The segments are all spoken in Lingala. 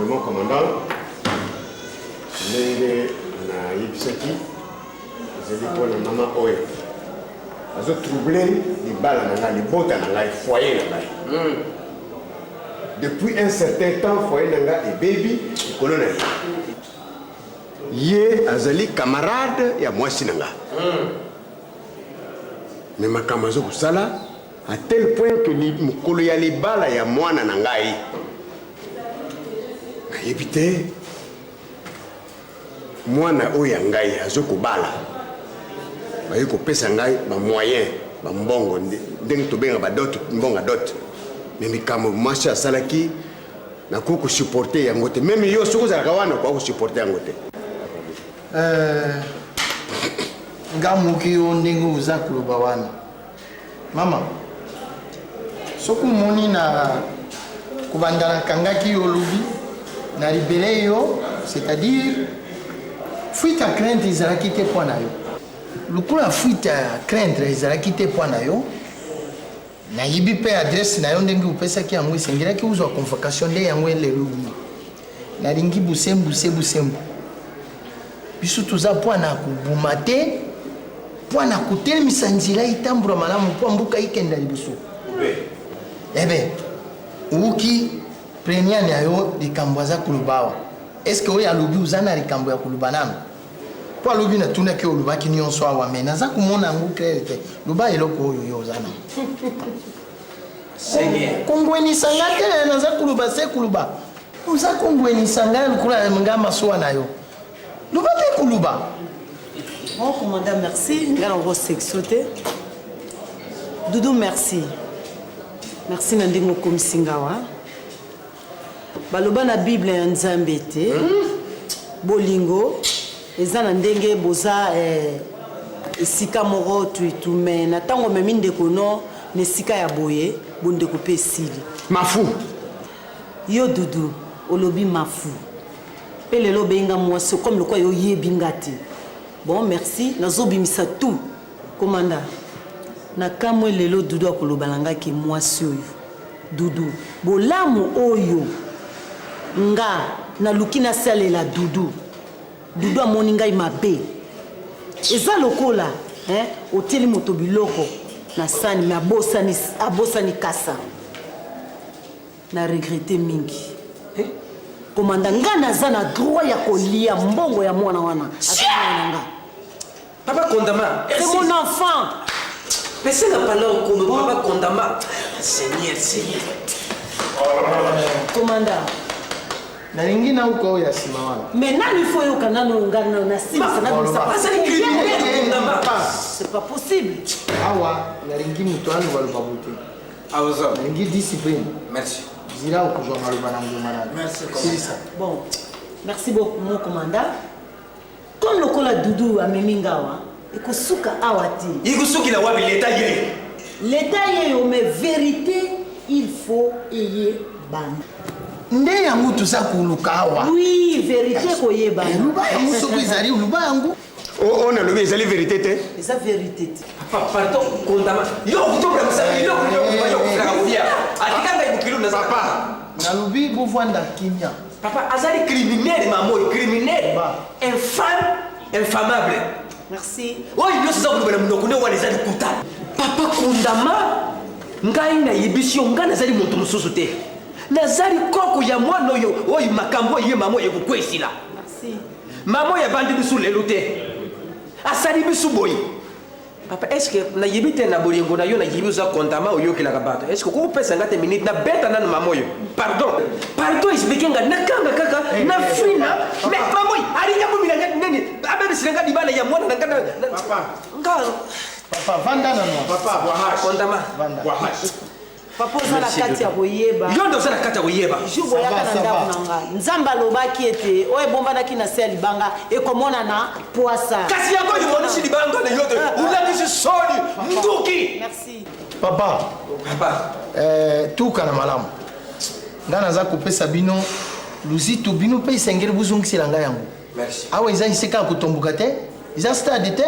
Mon commandant, Nenge na Yipsaki, je dis pour la maman Oye. Ils ont troublé les balles, les bottes, les foyers. Depuis un certain temps, foyer et baby, les colonels. Yé, Azali, camarade, et à moi, Sinanga. Mais ma camazo, ça à tel point que les balles, et à moi, Nanangaï. Éviter moi na oya ngai azoko bala bayi ko pesa ngai ba moyen ba mbongo ndenge to benga ba dot mbonga dot mais kama masha salaki na ko supporter yango te même yo soko za kawana ko supporter yango te ngamuki yo ndenge uzakulu bawana mama soko moni na kubandana kangaki yo lubi na libéré yo, c'est-à-dire fuite à craindre ils quitté point na yo. Le coup la fuite à craindre ils quitté point na yo. Na yibi pe adresse na yo ndengi upesa ki amwe sengira ki uzo convocation de yamwe le rubi. Na ringi busembu. Bisu tuza point na kubumate, point na kutel misanjila itambura malamu po mbuka ikenda libusu. Ebe uki Premier nayo likamboza kulubawa. Est-ce que oya alobi uzana likambo ya kulubanam? Kwa alobi na tuna ke olubaki nyonso awa mena za kumona ngu krete. Luba eloko oyo yo uzana. Seigneur. Kongweni sangate na za kuluba se kuluba. Uza kongweni sangale kula ngama soa nayo. Luba te kuluba. Bon commandant merci, ngala on va s'exauter. Doudou merci. Merci na ndingo komisingawa. Baloba na Bible ya Nzambe te bolingo eza na ndenge boza esika moko tuitume na tango memi ndeko no na esika ya boye bondeko pe sili mafu yo dudu olobi mafu pe lelo benga mwasi comme le quoi yo yebinga te bon merci nazobimisa tout commanda na kamwe lelo dudu akolobalanga ki mwasi oyo dudu bolamu oyo nga na lukina salela dudu amoni ngai mabe eza lokola oteli moto biloko na sani me abosani kasa na regrette mingi komanda nga naza na droit ya kolia mbongo ya mwana wana nga papa Kondama c'est mon enfant mais c'est la parole comme papa Kondama Seigneur komanda na lingina uko ya simawana mais nani faut yo kanano ngana na sima sana c'est pas possible awa na lingi mutwalo balobabute awaza na lingi discipline merci zira ukujwa maluba na ngumana merci bon merci beaucoup mon commandant comme le kola dudu amemingawa ikosuka awati ikosuki la wabi l'état yé mais vérité il faut ayer ban nde yangu tuza kuluka awa oui vérité koyeba luba yangu soko izali luba yangu on a le ezali vérité te eza vérité papa pardon Kondama yo kutobra musali yo kufika atikanga ibukilu na papa na lubi bovanda kimia papa azali criminel mamoy criminel infamable merci oui yo sasa kulubela munoko ne wana ezali kuta papa Kondama ngai na yebisio ngana azali moto mususu te nazali koko ya mwana oyo oyo makambo ye mama oyo kukwesila. Merci. Mama oyo abandi biso lelo te. Asali biso boyi. Papa, est-ce que na yibite na bolingo na yo na yibuza kontama oyo kelaka bato? Est-ce que ko pesa ngate minute na beta na mama oyo? Pardon. Pardon isbekenga nakanga kaka na frina. Mais mama oyo ali nyamu milanga nene. Abe bisinga dibana ya mwana na ngata. Papa. Ngalo. Papa vanda na no. Papa wahash. Kontama. Wahash. Papa ozala kati ya boyeba. Yo ndo ozala kati ya boyeba. Jour boyaka na ndako na nga. Nzamba alobaki ete oyo ebombandaki na se ya libanga ekomona na poasa. Kasi yango yomonisi libanga na yo te. Ulakisi soni nduki. Merci. Papa. Papa. Tuka na malamu. Nga naza kopesa bino luzitu bino pe isengeli buzungisela nga yango. Merci. Awa eza iseka kotomboka te. Eza stade te.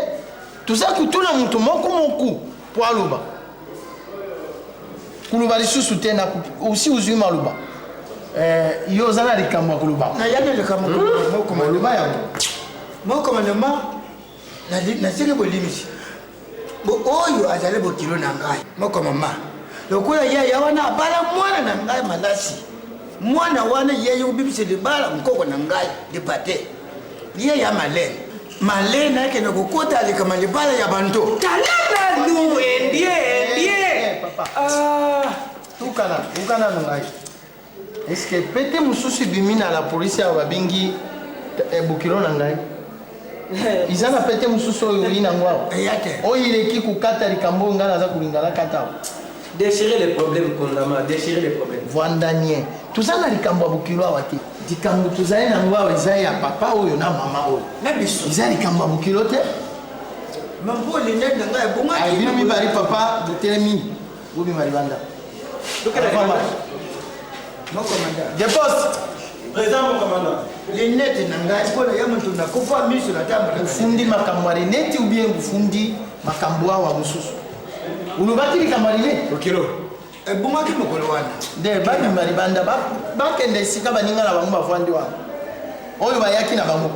Tuza kutuna mutu moko po aloba. Kuluba lisusu te na aussi uzwi maluba. Yo zala likambo kuluba. Na yana likambo moko Maluba yango. moko manema na sike bolimisi. Bo oyo azale bo kilo na ngai. Moko mama. Lokola ya wana bala mwana na ngai malasi. Mwana wana yeye ubibise de bala mkoko na ngai de pate. Ye ya malene. Malene yake na kokota alikama libala ya banto. Talala nu endie. Papa. Ukana ngai. Est-ce que pete mususu bimina la police ya babingi bukilo na ngai? Izana pete mususu oyo ina ngwa. Yate. Oyireki kukata likambo ngana za kulingala kata. Déchirer les problèmes Kondama, déchirer les problèmes. Vandanie. Tuzana likambo bukilo awati. Dikambo tuzaye na ngwa izaye ya papa oyo na mama oyo. Na biso. Iza likambo bukilo te. Mambo ni nenda ngai bonga. Ay bino mi bari papa butelemi. Ubi maribanda. Moko manda. De poste. Présent mon commandant. Linete na ngai pona ya muntu na kufa miso na tamba. Ufundi makambo neti ou bien ufundi makambo wa mususu. Ulubaki likamarine Okilo. Bonga ki mokolo wana. De babi maribanda ba kende sika baninga na bango bafandi wa. Oyo bayaki na bango.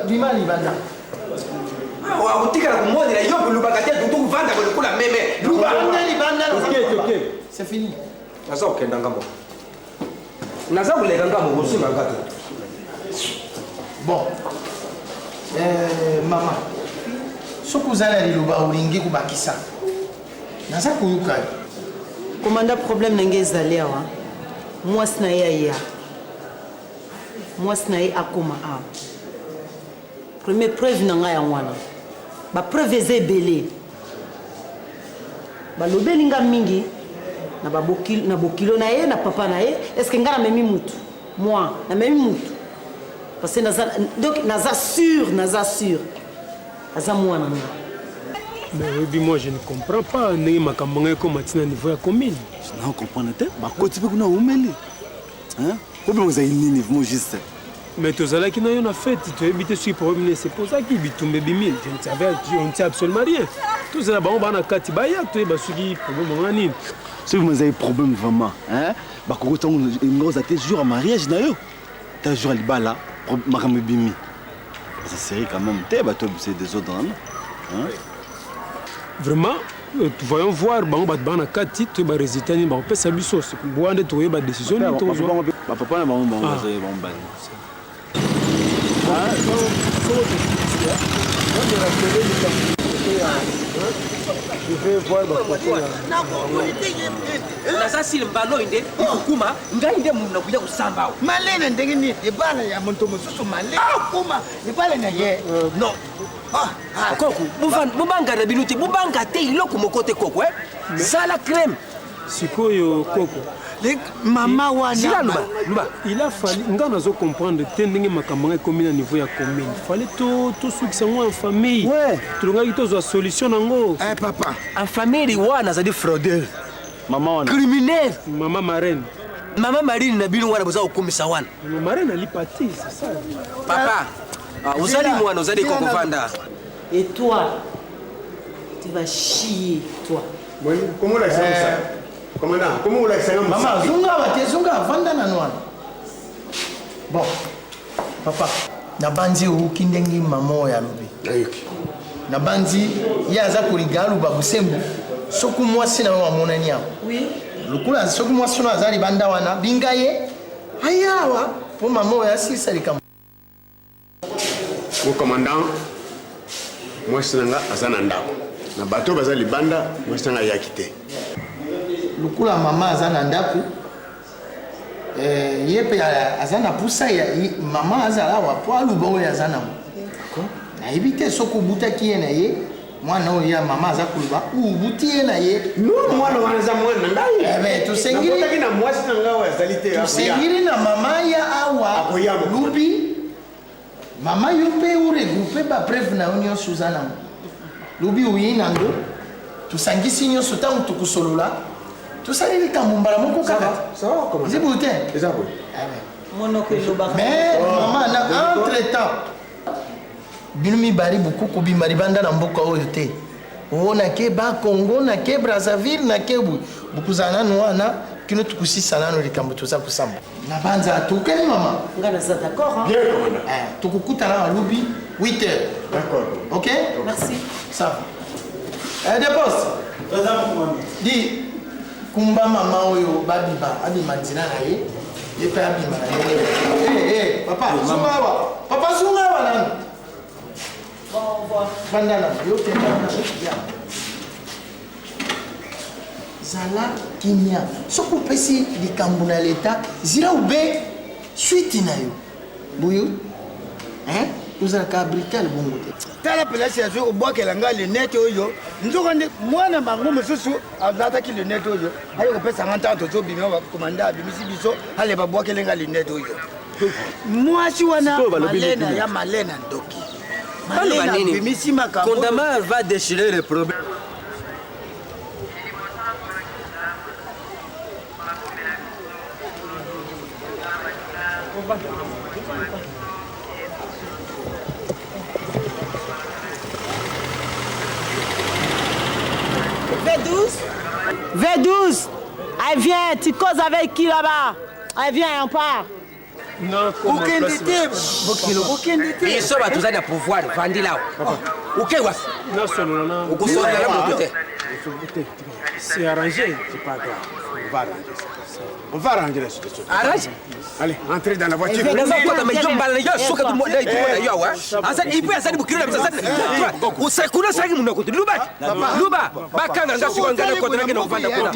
Bima libanda. Wa utikala kumoni na yo lubaka te dudu vanda ko kula meme. Lubanda libanda. OK. C'est fini. Naza okenda ngambo. Naza kulega ngambo kusima ngato. Bon. Maman. Sokuzana liloba ulingi kubakisa. Naza kuyuka. Commandant problème na ngezali awa. Mwasi na ya. Mwasi na akoma awa. Première preuve na nga ya wana. Ba preuve ezebele. Ba lobelinga mingi na bokilo na ye na papa na ye. Est-ce que nga na memi mutu? Moi, na memi mutu. Parce que donc naza sûr. Aza mwana nga. Mais oui, moi je ne comprends pas. N'est ma campagne comme maintenant niveau ya commune. Je ne comprends pas. Bah côté peu qu'on a oumeli. Hein? Comment vous avez une niveau juste? Mais tout ça là qui n'a rien fait, tu habites sur problème, c'est pour ça qu'il bitumbe bimil. Je ne savais, on ne sait absolument rien. Tout ça là, on va na kati baya, tu es basuki problème ngani. Si vous avez problème vraiment, hein? Bah quand on nous a été jour à mariage na yo. T'as jour à libala, makambe bimi. Ça serait quand même t'es bah toi c'est des autres hein? Vraiment, voyons voir, bah on va na kati, tu es résultat ni bah on peut s'abuser. Bon, on doit trouver décision ni tout. Bah papa na bon Je vais voir ma photo. Naza silmbalo inde ukuma ngai inde munna kuja kusamba. Malena ndenge ni ibala ya muntu mususu malena. Kuma ibala na ye. No. Koko, mubanga na binuti, mubanga te iloko mokote koko Sala crème. Sikoyo koko. Mama wana. Luba. Il a fallu, on doit comprendre, tending ma campagne commune à niveau de la commune. Il fallait tout ce qui sont en famille. Ouais. Tout le monde a solution en Papa. En famille, wana za di fraudeur. Maman Criminel. Maman marraine. Maman Marine na binu wana boza ukumisa wana. Maman marraine ali parti, c'est ça. Papa. Uzali mwana, uzali kokuvanda. Et toi, tu vas chier, toi. Comment la ça? Commandant, comment la ça? Maman, zunga, vanda na noana. Bon, papa, na banzi ukindengi mamo ya lobi. Ayuki. Na banzi ya za kurigalu babusembu. soki mwasi na yo amonani awa lokola soki mwasi no aza libanda wana binga ye aya awa mpo mama oyo asilisa likambo commandant mwasi na nga aza na ndako na bato baza libanda mwasi na nga ayaki te lokola mama aza na ndako ye mpe aza na pusa mama azala awa mpo aluba oyo aza nango nayebi te soki obutaki ye na ye mwana oyo ya mama aza koluba ubuti ye na ye mwana wana aza mwana na ngai tosengeli na mwasi na nga oyo azali te tosengeli na mama ya awa lubi mama yo mpe oregroupe bapreve na yo nyonso oza nango lubi oyi nango tosangisi nyonso ntango tokosolola tosali likambo mbala moko kaka zibu te mais mama na entre temps bino mibali buku kobima libanda na mboka oyo te o nake bakongo nake brazzaville nake bukozala nano wana kino tokusisa nano likambo toza kosamba na banza tokeni mama nga naza d'accord tokokutana na lubi 8 heures d'accord ok merci ça va de poste di kumba mama oyo babima abima nzela na ye ye mpe abima na ye papa zunga awa papa zunga awa nano bandana yo tendana zala kimia soki opesi likambo na leta zila ube switi na yo boyo ozalaka abrikale bongo te tala place ya zo obwakela nga lunette oyo nzoko nde mwana bango mosusu azataki lunette oyo aye kopesa nga ntango tozobima bakomanda abimisi biso ale babwakele nga lunette oyo mwasi wana malena ya malena ndoki malena abimisi makambo Kondama va déchirer les problèmes. V12, allez viens, tu causes avec qui là-bas? Allez viens, on part. biso bato oza na pouvoir vandi lao oke wasi okosolola na moto te C'est arrangé, c'est pas grave. On va arranger la situation. arrange allez entrez dans la voiture nazakota mayombala yo soka tumona yo awa asa ipi asani bukiro na bisasa usekuna sangi muno kuti luba bakanga nga siko ngana kota ngena uvanda kuna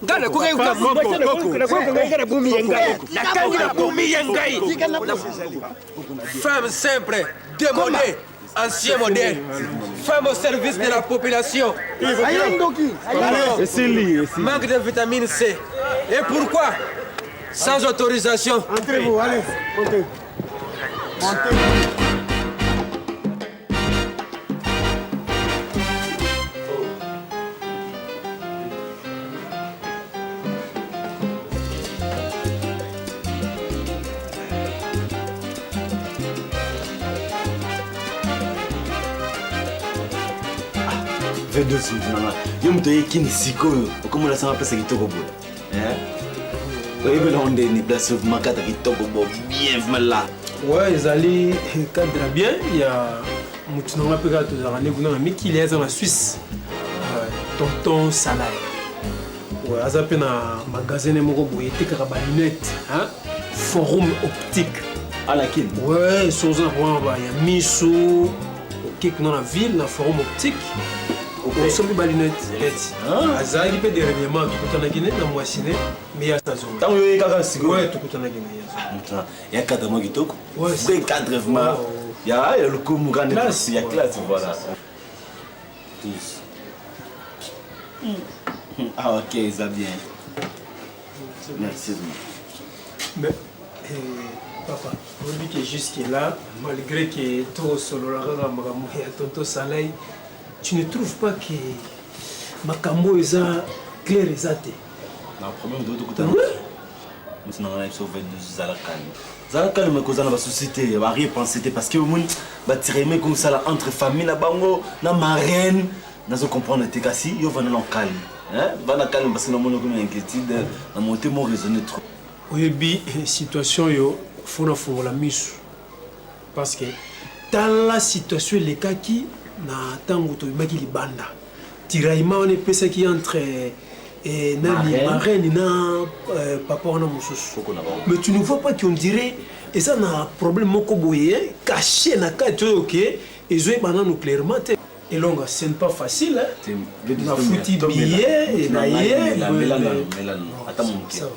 ngana kuke ngana bumi yengai nakanga bumi yengai femme simple démodée ancien modèle, femme au service de la population. Manque de vitamine C. Et pourquoi? Sans autorisation. entrez-vous allez montez V2 sinzinanga yo moto oyekini sikoyo okomona sanga place kitoko boye oyebela ondeni place makata kitoko bo bien vraiment là Ouais, ezali cadre bien. Il y a mutu nanga mpe kaka tozalaka nde kuna na mikili aza na Suisse, tonton Salai. Ouais, aza mpe na magasin moko boye etekaka balunette, forum optique. alakini Ouais, soza kwa ya miso okeki kuna na ville na forum optique osombi balunette azalaki mpe dernièrement tokutanaki ne na mwasine me ya station ntango yo kaka sikoyo ouais tokutanaki na ya cadre mo kitoko Ouais, c'est cadre vraiment ya lokumu kande Classe. ya classe voilà ah ok ça bien merci mais papa oyebi ke jusque là malgré que tosololaka kaka makambo ya tonto Salai, tu ne trouves pas que makambo eza clair eza te? na problème de tout côté mutu nanga na biso V2 zala calme kozala na basociété barie pensé te parce que omoni batireme kosala entre famille na bango na marraine nazo comprendre te kasi yo vana na calme vana calme parce que namoni okona inquiétude na mote mo raisonner trop oyebi situation yo fona fongola miso parce que tala situation elekaki na ntango tobimaki libanda tiraillement on est pensé qui entre marraine na papa on a mususu. Mais tu ne vois pas qu'on dirait et ça n'a problème moko boye caché na carte OK et zo banana clairement et longa c'est pas facile hein. Na fouti billet et na attends mon cœur.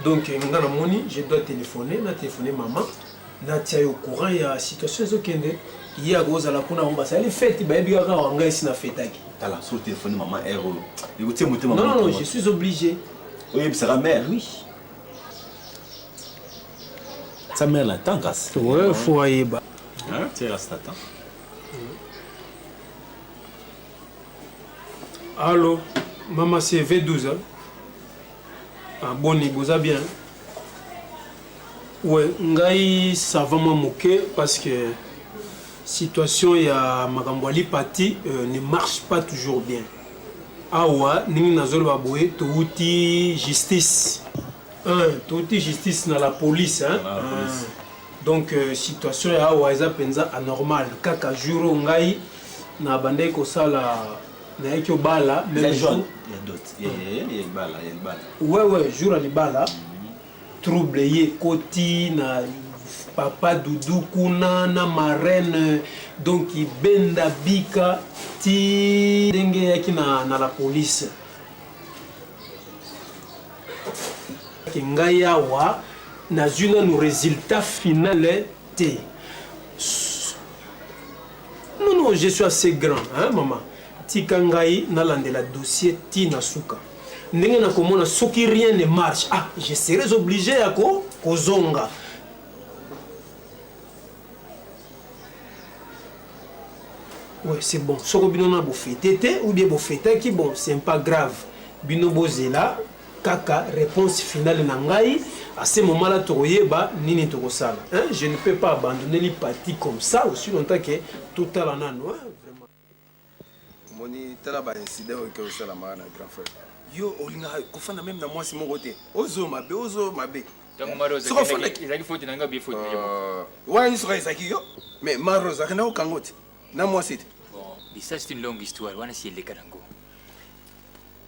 Donc ngana moni je dois téléphoner maman na tia au courant il y a situation ezokende il y a gros ala kuna on ça les fêtes ba bi ga wanga ici na fête aki tala sur téléphone maman héros écoutez mon maman non je suis obligé. Oui c'est sa mère. Oui sa mère l'attend grâce. Ouais faut aller ba hein tu restes attends. Allô maman c'est V12 hein. Ah bon niveau ça bien. Ouais, ngai ça va m'moquer parce que situation ya makambwali parti ne marche pas toujours bien. Awa ningi nazolo baboye touti justice. Touti justice na la police hein. Donc situation ya awa eza penza anormal kaka jour ngai na bande ko sala na ekyo bala même jour. Il y a d'autres. Il y a le bal, il y a le bal. Ouais, jour à l'ibala. Trouble yé koti na papa Doudou kuna na marraine donc il benda bika ti denge yaki na la police. Ngaya wa na zuna no résultat final té. Non, je suis assez grand hein maman. Tika ngai na landela dossier ti na suka. Ndenge na komona soki rien ne marche. Ah, je serais obligé à kozonga. Ouais, c'est bon. Soko bino na bo fêté ou bien bo fêté qui bon, c'est pas grave. Bino bozela kaka réponse finale na ngai à ce moment-là toyeba nini tokosala. Hein, je ne peux pas abandonner les parties comme ça aussi longtemps que total anano, hein, vraiment. Moni tala ba incident que au sala ma na grand frère. Yo olinga ko fana même na moi si mon côté. Ozo mabe. Donc Maroza il a faut nanga bi faut. Ouais, il serait ça qui yo. Mais Maroza kana au kangote. Na moi c'est. Bon, ça c'est une longue histoire. Wana si le karango.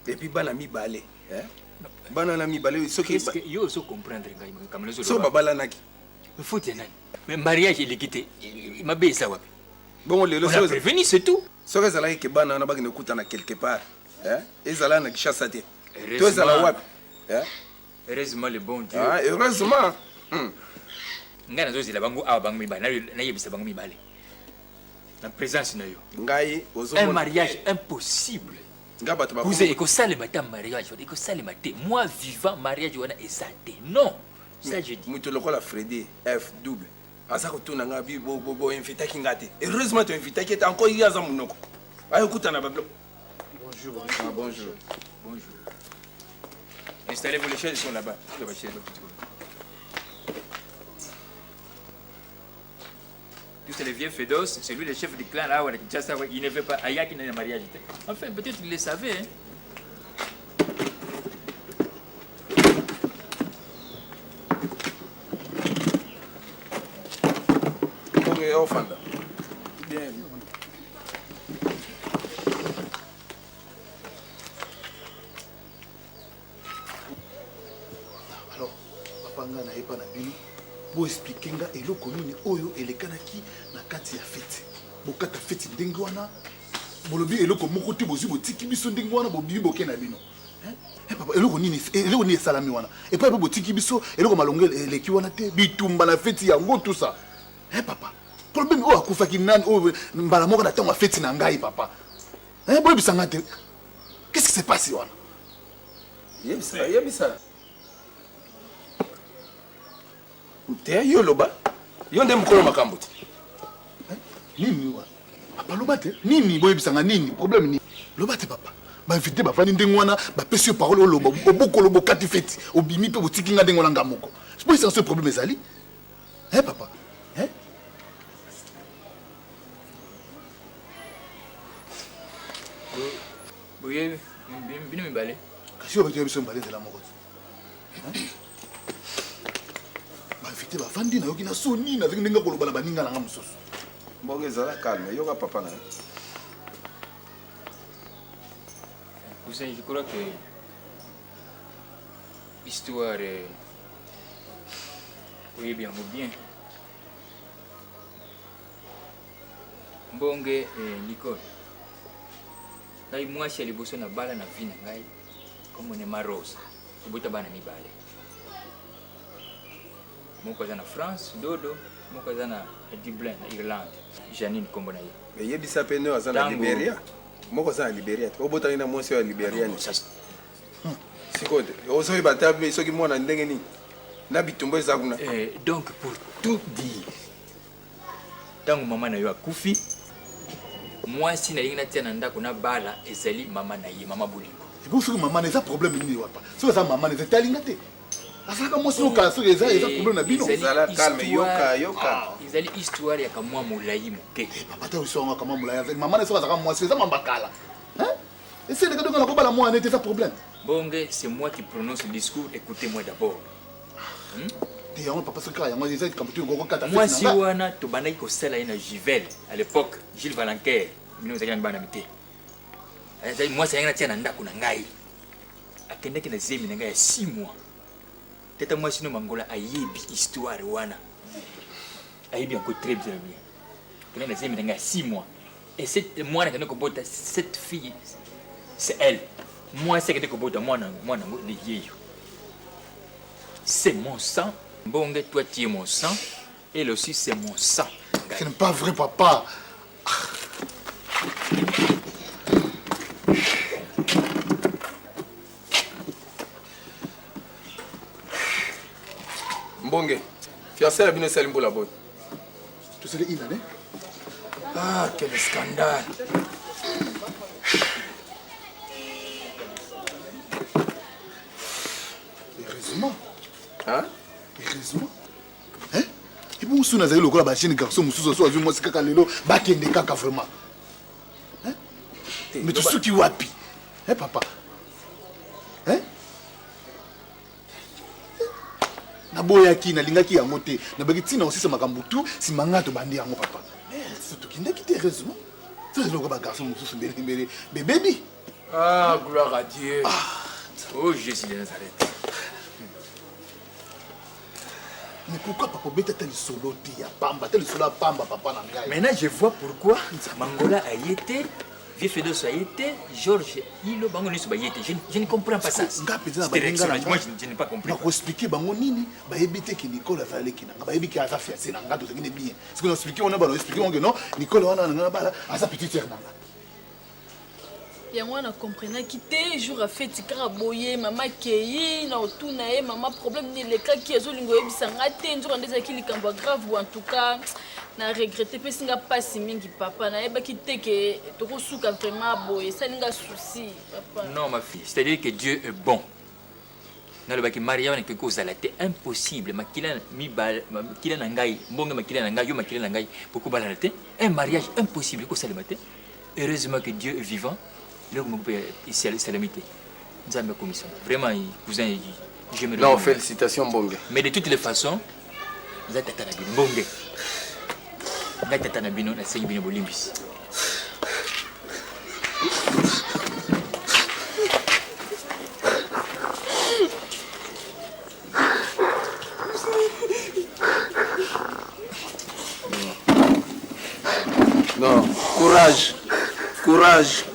Et puis bana mi balé, hein? Bana na mi balé ce qui yo so comprendre ngai comme le so babala naki. Il faut tenir. Mais mariage il est quitté. Mabe ça wapi. Bon le on a prévenu c'est tout. So que ça là que bana na bagine kutana quelque part. Hein? Et ça là na kishasa te. Toi ça là wapi? Hein? Heureusement le bon Dieu. Ah, heureusement. Ngana zo zila bango awa bango mibale na yebisa bango mibale. La présence na yo. Ngai ozo un mariage impossible. Vous êtes écossais matin mariage, écossais matin. Moi vivant mariage wana ezate. Non. Ça je dis. Muto lokola Freddy F double. Asa ko tuna ngabi bo invité ki ngate. Heureusement tu invité qui est encore hier za munoko. Ayo kutana bablo. Bonjour. Ah, bonjour. Bonjour. Installez-vous, les chaises sont là-bas. Tous c'est le vieux Fédos, c'est lui le chef du clan là, il ne veut pas Ayaki dans le mariage. Enfin, peut-être qu'il le savait. Hein. Bien. Alors, papa nga na yepa na bino, bo expliquer nga eloko nini oyo elekanaki na kati ya fete. Bokata fete ndenge wana, bolobi eloko moko te bozwi botiki biso ndenge wana bobibi boke na bino. Papa, eloko nini esalami wana. Et pas botiki biso eloko malonge eleki wana te bitumba na fete yango tout ça. Papa, problème oyo akufaki nani oyo mbala moko na ntango ya fete na ngai papa. Boyebisanga te. Qu'est-ce qui s'est passé wana? Yebisa. Te yo loba. Yo ndem mukolo makambo te. Nini wana? Papa loba te. Nini boyebisanga nini? Problème nini? Loba te papa. Ba invité ba fani ndenge wana ba pesi parole loba obokolo bokati fete. Obimi pe botiki nga ndenge wana ngamoko. C'est pas ça ce problème ezali. Papa? Oui, bino mibale. Kasi oyo biso mbale nzela moko. Ba invité ba fandi na yoki na soni na ndenge koloba na baninga na nga mosusu. Bon, ezala calme, yoka papa na. Cousin, je crois que l'histoire oui bien ou bien. Mbonge Nicole. Ngai mwasi aliboso na bala na vina ngai comme on est marose. Tobota bana mibale. Moko za na France, Dodo, moko za na Dublin na Irlande. Janine kombo na ye. Mais yebisa pe no za na Liberia. Moko za na Liberia. Obota na mwasi wa Liberia ni. Sikote. Oso ibata be soki mwana ndenge ni. Na bitumbo ezakuna. Donc pour tout dire. Tango mama na yo akufi. Mwasi na linga tia na ndako na bala ezali mama na ye, mama Bolingo. Et pour ce que maman n'a pas problème ni wapa. So ça maman n'est pas lingate. Asaka mo so ka so eza problème na bino. Zala calme yoka. Ezali histoire ya kamwa molayi moke. Papa ta usonga kama mulaya. Maman ne so ka mwasi eza mambakala. Hein? Et c'est que donc on a pas la moi n'était ça problème. Bonge, c'est moi qui prononce le discours, écoutez-moi d'abord. Moi si wana to banaki ko sala ina Givel à l'époque, Gilles Valanquer, nous avons bana mité. Moi c'est ngana tia na ndako na ngai. Akendeki na zemi na ngai 6 mois. Teta moi sino mangola ayebi histoire wana. Ayebi encore très bien. Kena na zemi na ngai 6 mois. Et cette moi na ko bota cette fille c'est elle. Moi c'est que ko bota moi na le yeyo. C'est mon sang. Bonge, toi tu es mon sang. Elle aussi c'est mon sang. Ce n'est pas vrai, papa. Mbonge, fiancé la bino salimbo la bonne. Tu sais les année? Ah, quel scandale. Heureusement. Hein? Heureusement. Hein? Et bon, si on a eu le la chaîne garçon, nous sommes moi c'est kaka lelo, bakende kaka vraiment. Hein? Mais tout ce qui wapi. Hein, papa? Hein? Na boya ki na linga ki ya moté. Na baki tina aussi ça makambutu, si manga to bandi yango papa. Mais c'est tout qui n'est qui heureusement. Ça c'est le garçon nous sommes bébé baby. Ah, gloire à Dieu. Oh Jésus de Nazareth. Mais pourquoi papa bête tel solo tia pamba tel solo pamba papa nangai. Maintenant je vois pourquoi Mangola a été, Vieux Fedos a été, Georges Hilo bango niso ba été. Je ne comprends pas ça. Moi je n'ai pas compris. Na ko expliquer bango nini ba yebite ki Nicole azali ki nanga ba yebiki aza fiancé nanga to zengine bien. Ce que nous expliquer on a ba expliquer on que non Nicole wana nanga ba aza petite sœur nanga. Yango na comprendre ki te jour a fait tikara boye mama keyi na otuna e mama problème ni leka ki ezolingo yebisanga te nzoka ndeza ki likambo grave ou en tout cas na regretter pe singa pasi mingi papa na yeba ki te ke toko suka vraiment boye ça ninga souci papa. Non ma fille, c'est-à-dire que Dieu est bon. Na le baki Maria na keko zalate impossible makila mi bal makila na ngai mbonga makila na ngai yo makila na ngai beaucoup balalate un mariage impossible ko salimate. Heureusement que Dieu est vivant. Le ici à l'islamité. Nous avons commission. Vraiment, cousin, je me non, félicitations, Bonge. Mais de toutes les façons, nous avons tata nabino. Bonge. Nous avons tata nabino, na sengi bino bolimbis. Non, courage. Courage.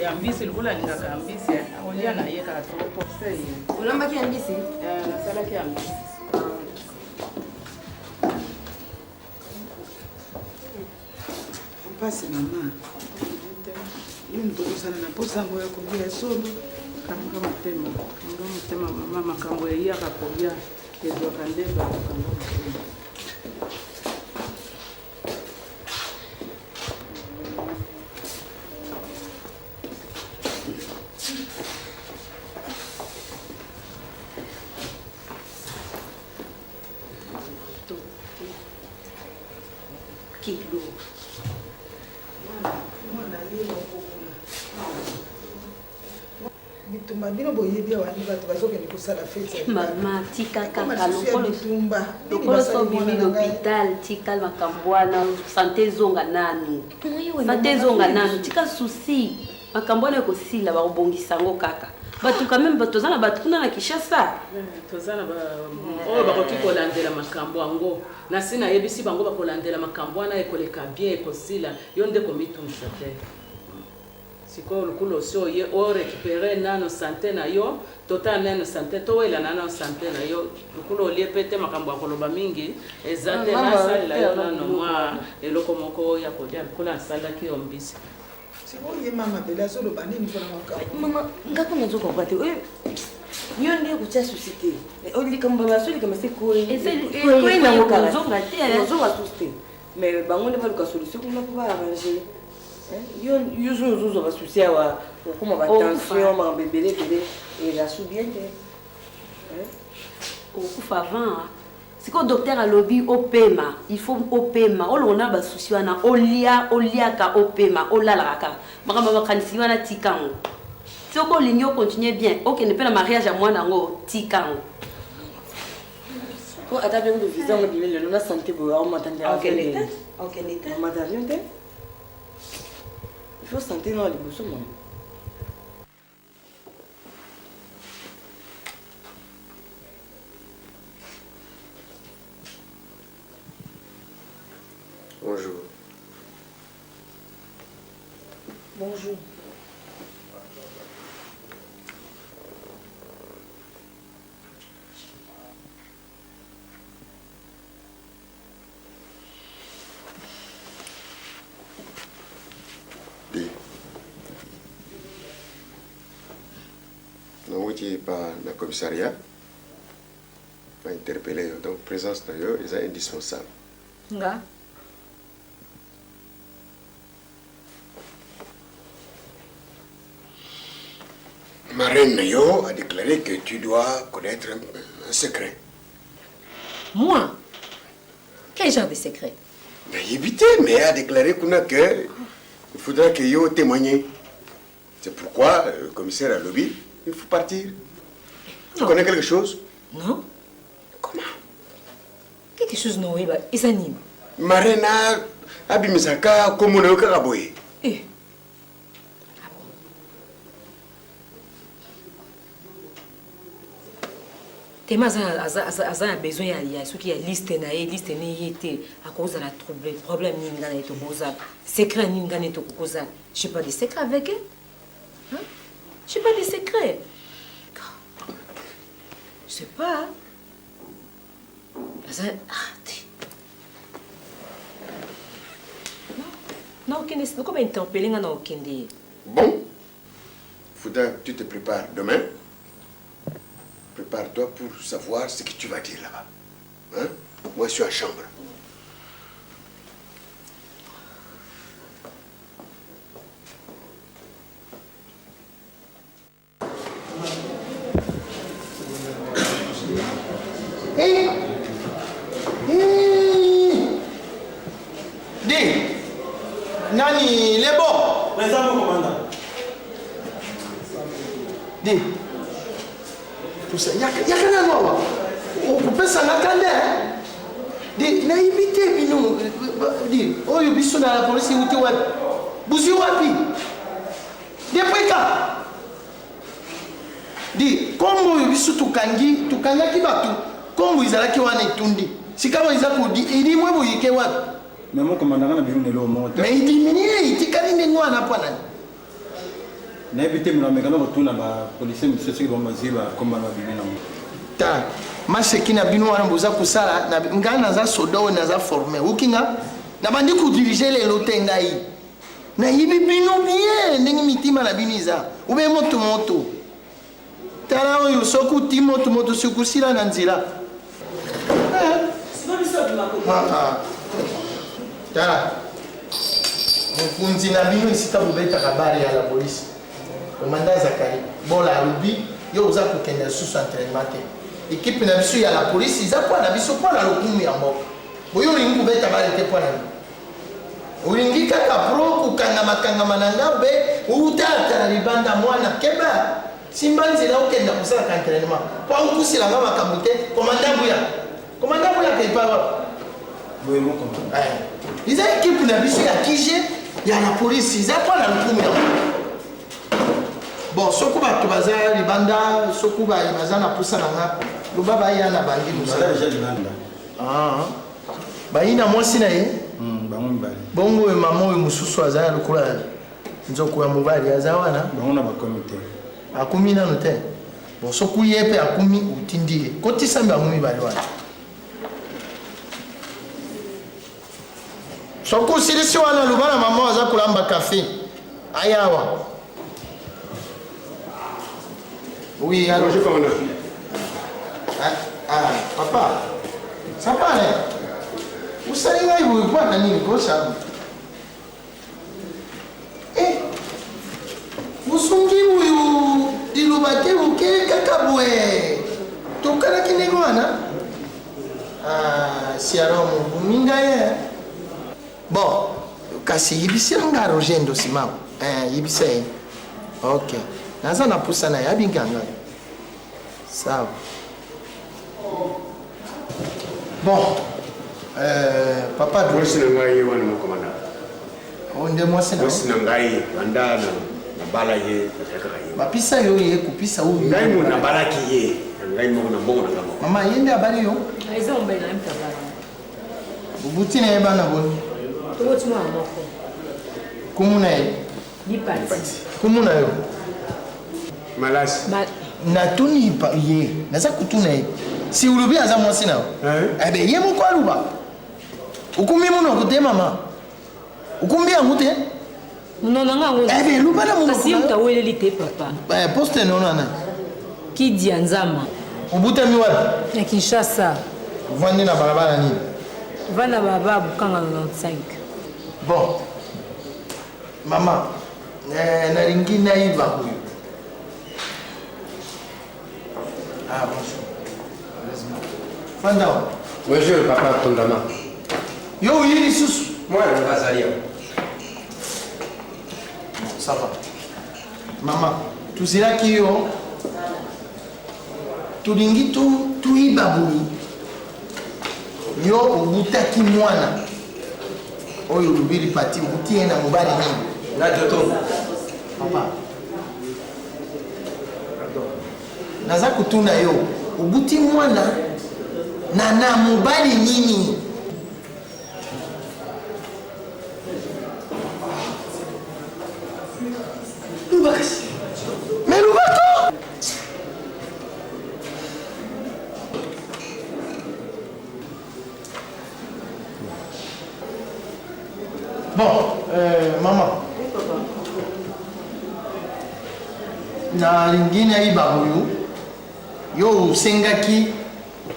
Ya mbisi lukula lingaka ya mbisi olia na ye kaka toporte olambaki ya mbisi nasalaki ya mbisi mpasi mama yo ntokosala na posango ya kolia solo kanga motema mama makambo eyaka kolia ezwaka nde bakanga motema bino boyebi awani bato bazokende kosala fete mama tika kaka lokolo so bibi l'hôpital tika makambo wana santé zonga nanu tika susi makambo wana ekosila bakobongisa yango kaka bato quand même bato zana bato kuna na Kinshasa tozana oyo bakoki kolandela makambo yango nasi nayebisi bango bakolandela makambo wana ekoleka bien ekosila yo nde komitumisa te sikoyo lukulo si oye orécupere nano santé na yo tota nano santé towela nano santé na yo lukulo olie pe te makambo ya koloba mingi eza te nasalela yo nano mwa eloko moko ya kolia lukulo asalaki yo mbisi sikoye mama bele azoloba nini mpona makambo mama ngako nazokomba te yo nde kutia susi te olikambo basolikama se koye nango kozonga susi te mais bango nde baluka solution kuna po baarrange yo zuzu basusi awa okoma batension makambo ebele elasu bien te okufa avant siko docteur alobi opema il faut opema olona basusi wana oliaka opema olalaka kaka makambo makanisi wana tikango soko olingi ocontinue bien okende mpe na mariage ya mwana yango tikango po ata mpe kudu visa ngo bimi lelo na santé boyo aomatandelaokende te il faut santé na liboso mama Bonjour. Bonjour. Qui par le commissariat m'a interpellé, donc présence d'ailleurs est indispensable. Nga. Ma reine Nayo a déclaré que tu dois connaître un secret. Moi? Quel genre de secret? Mais mais elle a déclaré qu'il faudra que Yo témoigne. C'est pourquoi le commissaire a lobby. Il faut partir. Tu connais quelque chose? Non. Comment? Quelque chose non, oui, et ça n'y. Marina, Abimisaka, comme on a eu Karaboye. Eh. Tema a besoin ya ce qui est liste na yete à cause de la problème ni ngana to boza secret ni ngana to koza. Je pas de secret avec elle. Hein? Je sais pas des secrets. Je sais pas. Non, comment interpeller un Okende? Bon, faudra que tu te prépares demain. Prépare-toi pour savoir ce que tu vas dire là-bas. Hein? Moi, je suis en chambre. Nani, les bons. Les hommes, commandant. Dis. Tout ça, il y a rien à voir. On peut s'en attendre. Di nayibi te bino. Di oyo biso na la polisi uti wapi? Buzi wapi? Depuis quand? Di kombo oyo biso tukangaki bato kombo ezalaki wana etundi sika eza kodi edi mwe boyike wapi? Mais mon commandant na bino nelo monte. Mais idiminie itikali ndenge wana mpo nani? Nayebi muna mekana kotuna ba policier monsieur soki bamaziba komba na bino nango. Ta maseki na bino wana boza kosala na ngai naza soda oyo naza formé okinga na bandi kodirige lelo te ngai nayibi bino bien ndenge mitima na bino eza ube moto tala oyo soki uti moto soki osila na nzela tala mokonzi na bino esika bobetaka bare ya la polisi komanda zakari bola alobi yo oza kokende susu entraînement te ekipe na biso ya la polisi eza mpo na biso mpo na lokumu ya mboka boyo olingi kobeta bare te mpo na bino olingi kaka pro kokangama na nga be outata na libanda mwana keba simba nzela okenda kosalaka entraînement mpo okusilanga makambo te komanda buya kepa wapi eza ekipe na biso ya kige ya la polisi eza mpo na lokumu ya mboka bon soki bato baza libanda soki baza na pusa na nga loba baya na bandi mosala bayi na mwasi na ye bongo oyo mama oyo mosusu aza ya lokola nzoko ya mobali aza wana akumi nano te bon soki ye mpe akumi otindi ye kotisambi yango mibale wana soki osilisi wana loba na mama aza kolamba kafe ayawa. Oui, alors je commande. Papa, ça va, hein? Vous savez, vous ne pouvez pas gagner une grosse arme. Eh, vous songez, vous dites, vous battez, vous qu'est-ce que vous avez? Tout cas, qui n'est pas là. Si alors, vous m'y gagnez. Bon, kasi yibisi nga rogendo simao. Yibisi. Ok. Naza na pusa na yabi nganga. Sawa. Bon. Papa do mwasi na ngai wana mo komanda. Onde mwasi na. Mwasi na ngai anda na bala ye takaka ye. Bapisa yo ye kupisa u. Ngai mo na balaki ye. Ngai mo na mbongo na ngamo. Mama yende abali yo. Aiza ombela mtabala. Bubuti na yeba na boni. Toboti mwa moko. Kumuna ye. Ni pati. Kumuna yo. Malasi. Natuni pa ye. Naza kutuna ye. Si ulubi aza mwasi na. Ebe ye moko aluba. Ukumi muno kote mama. Ukumbi yangu te. Non nga ngo. Ebe luba na muno. Kasi mtaweleli te papa. Poste nona na. Kidi ya Nzama. Ubuta mi wapi? Ya Kinshasa. Vandi na barabara nini? Vana baba bukanga 95. Bon. Mama, naringi naiba huyu. Ah, bonjour. Fanda. Bonjour, papa Tondama. Yo, yiri susu. Moi, je vais aller. Ça va. Maman, tuzilaki yo. Tulingi tuiba huyu. Yo ubutaki mwana. Oyo lubiri pati ubutie na mobali nini? Na joto. Papa. Naza kutuna yo ubuti mwana na mobali nini? Lubakasi. Mais Lubako! Bon, maman. Na lingine iba huyu. Yo sengaki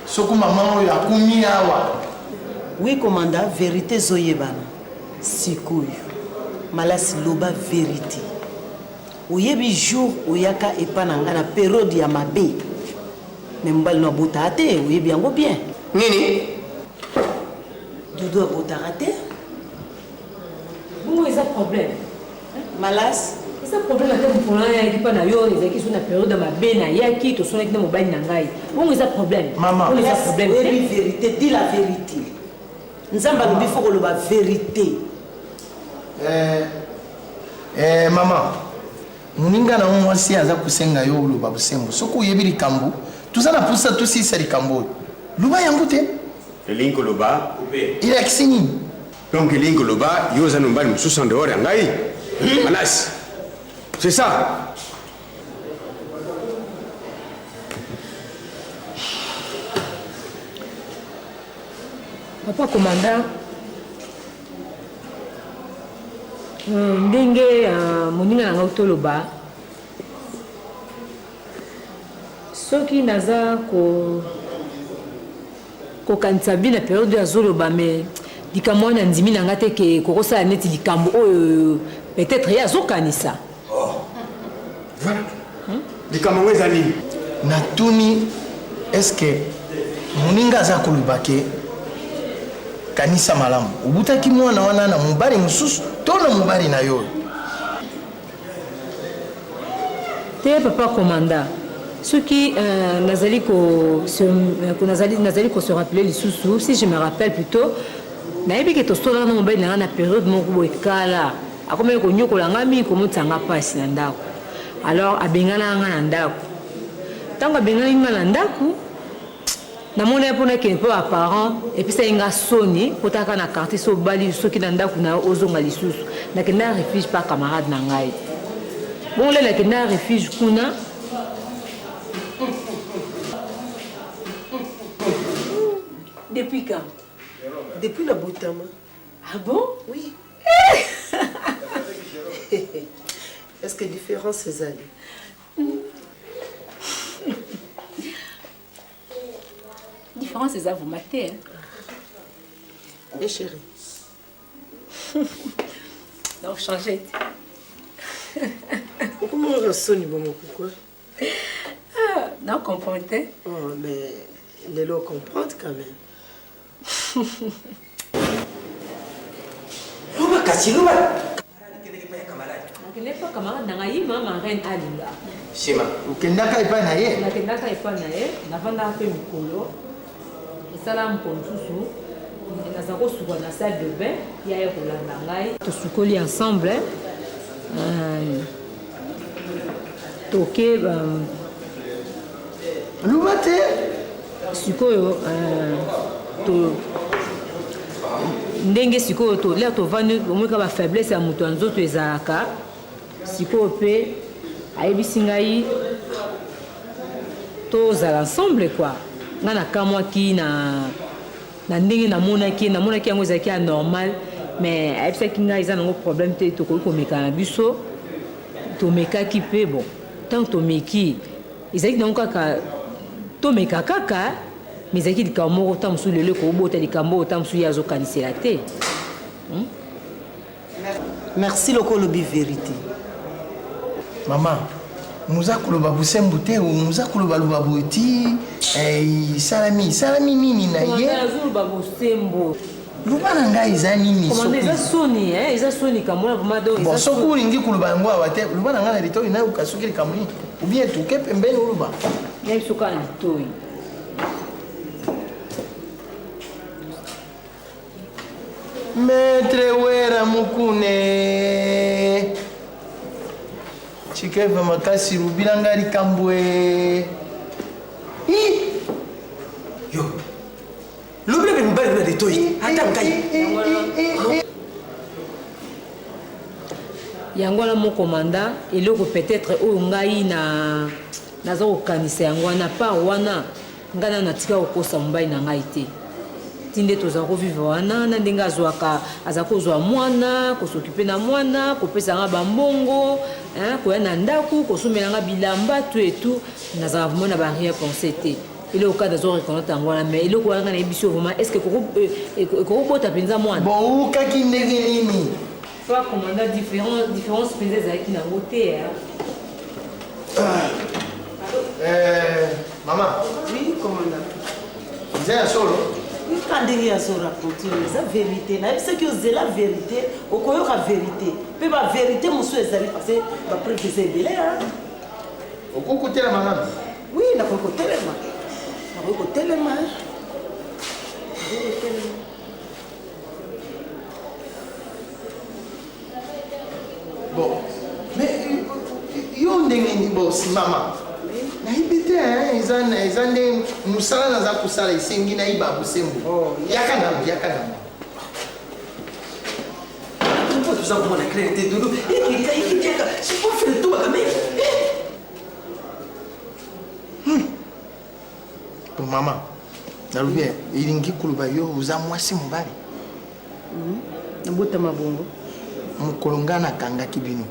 soko mama oyo akumi awa. Oui, commandant, vérité zoyebana. Sikuyu. Malasi loba vérité. Oyebi jour oyaka epananga na période ya mabe. Membali no bota ate, oyebi yango bien. Nini? Dodo bota ate. Bon, ils ont problème. Malas. Ils ont problème avec mon problème avec pas na yo, ils ont qui sont na période ma be na yaki to sont avec na mobile na ngai. Bon, ils ont problème. Maman, ils ont problème. Oui, vérité, dis la vérité. nzambe alobi fo koloba vérité. Mama, moninga na mwasi aza kusenga yo oloba busembo soki oyebi likambo tuza na pusa tosisa likambo oyo luba yango te elingi koloba ilakisi nini donc elingi koloba yo oza na mobali mosusu en dehors ya ngai malasi c'est ça. Papa commandant, ndenge moninga na ngai toloba soki naza kokanisa bino na periode ya zoloba me likambo wana ndimi na ngai te ke kokosala neti likambo oyo peut-être ye azokanisa. Voilà. likambo ngo eza nini? natuni eske moninga aza koloba ke kanisa malamu obutaki mwana wana na mobali mosusu to na mobali na yo te papa commanda soki nazali se rappeler lisusu si je me rappelle plutôt nayebi ke tosolaka na mobali na nga na période moko boye kala akomaki konyokola nga mingi komotanga mpasi na ndako alors abengana nga na ndako ntango abengani nga na ndako namoni ye mpona kende mpo baparent epesaki nga soni mpo taka na quartier so obali soki na ndako na yo ozonga lisusu nakende ya refuge pa camarade na ngai bongo lelo nakende ya refuge kuna Depuis quand? Depuis la Boutama. Ah bon? Oui. Est-ce que différence c'est allé? Différence c'est ça, vous matez. Eh chérie. Non, changez. Comment on sonne pourquoi? Non, comprenez. Oh, mais les lots comprennent quand même. Luba kasi luba. Nakende pa camarade na ngai mama reine alinga. Shema. Ukendaka epai na ye? Nakendaka epai na ye, navandaka mpe mikolo. Esala mpono susu. Naza kosuka na salle de bain, ya ye kolanda ngai. Tosukoli ensemble. Toke luba te sikoyo ndenge sikoyo to leo tovandi omweka bafaiblesse ya moto ya nzoto ezalaka sikoyo mpe ayebisi ngai tozala ensemble kua ngai nakamwaki na ndenge namonaki yango ezalaki ya normal mais ayebisaki ngai eza nango problème te tokoki komeka na biso tomekaki mpe bon ntango tomeki ezalaki nango kaka tomeka kaka mais ezalaki likambo moko ta mosusu lelo ekobota likambo oyo ta mosusu ye azokanisela te. Merci loko olobi vérité. Mama, muza koloba busembu te muza koloba luba boti salami nini na ye azoloba busembu luba na ngai eza nini eza soni kamona bon soki olingi koloba yango awa te luba na ngai na litoi nayoka soki likambo nini ubien toke pembeni oluba nayebi soki na litoi Maître Wera Mukune Chikeva makasi rubiranga likambwe yo lobile be mbali na litoi hata ngai yango wana moko manda eloko peut-être oyo ngai naza kokanisa yango wana par wana ngai nano natika kokosa mobali na ngai te tinde toza kovivre wana na ndenge aza kozwa mwana kosokipe na mwana kopesa nga bambongo koya na ndako kosomela nga bilamba to etu nazala vraiment na barrière pensé te eloko kaka nazo reconnaître yango wana mais eloko wana nayebi biso vraiment est ce que ekokobota mpenza mwana bon okaki ndenge nini fa commanda différence mpenza ezalaki nango te Maman. Oui, commandant. Vous êtes à solo? Quand il y a ce rapport, c'est la vérité. C'est que c'est la vérité. Au quoi la vérité. Mais la vérité, monsieur, c'est passé. La preuve, c'est belé. Au quoi côté la maman? Oui, la côté la maman. La côté la maman. bosi mama nayibi te eza nde mosala naza kosala esengi nayiba bosembo yaka nango Pourquoi tu as comment la clarté Doudou? C'est pas fait le tout quand même. Pour maman, nalobi ilingi kuluba yo uza mwasi mobali. Nabota mabongo. Mukolonga na kangaki bino.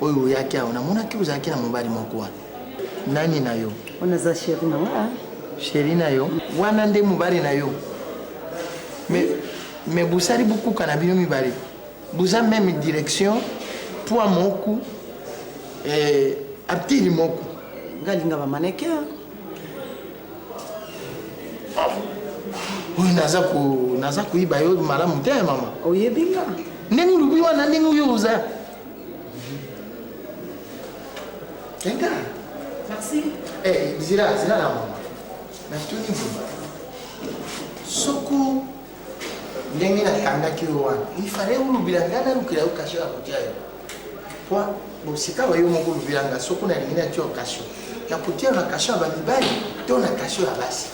Oyo yaki aona monaki uzaki na mobali moko wana. Nani na yo? Ona za chéri na nga. Chéri na yo. Wana nde mobali na yo. Mais busari beaucoup kana bino mibali. Buza même direction pour moku aptili moku. Ngalinga ba maneke. Oui, naza kuiba yo malamu te mama. Oyebinga. Ndenge lubi wana ndenge uyoza. Kenga. Merci. Zira la mama. Na tuni mama. Soko ndenge na kanga kiyo wana. Ifare ulubila ngana lukila ukashira kujayo. Kwa bosika wa yo moko lubilanga soko na lingina tio kasho. Ya kutia na kasho ba mibali, to na kasho ya basi.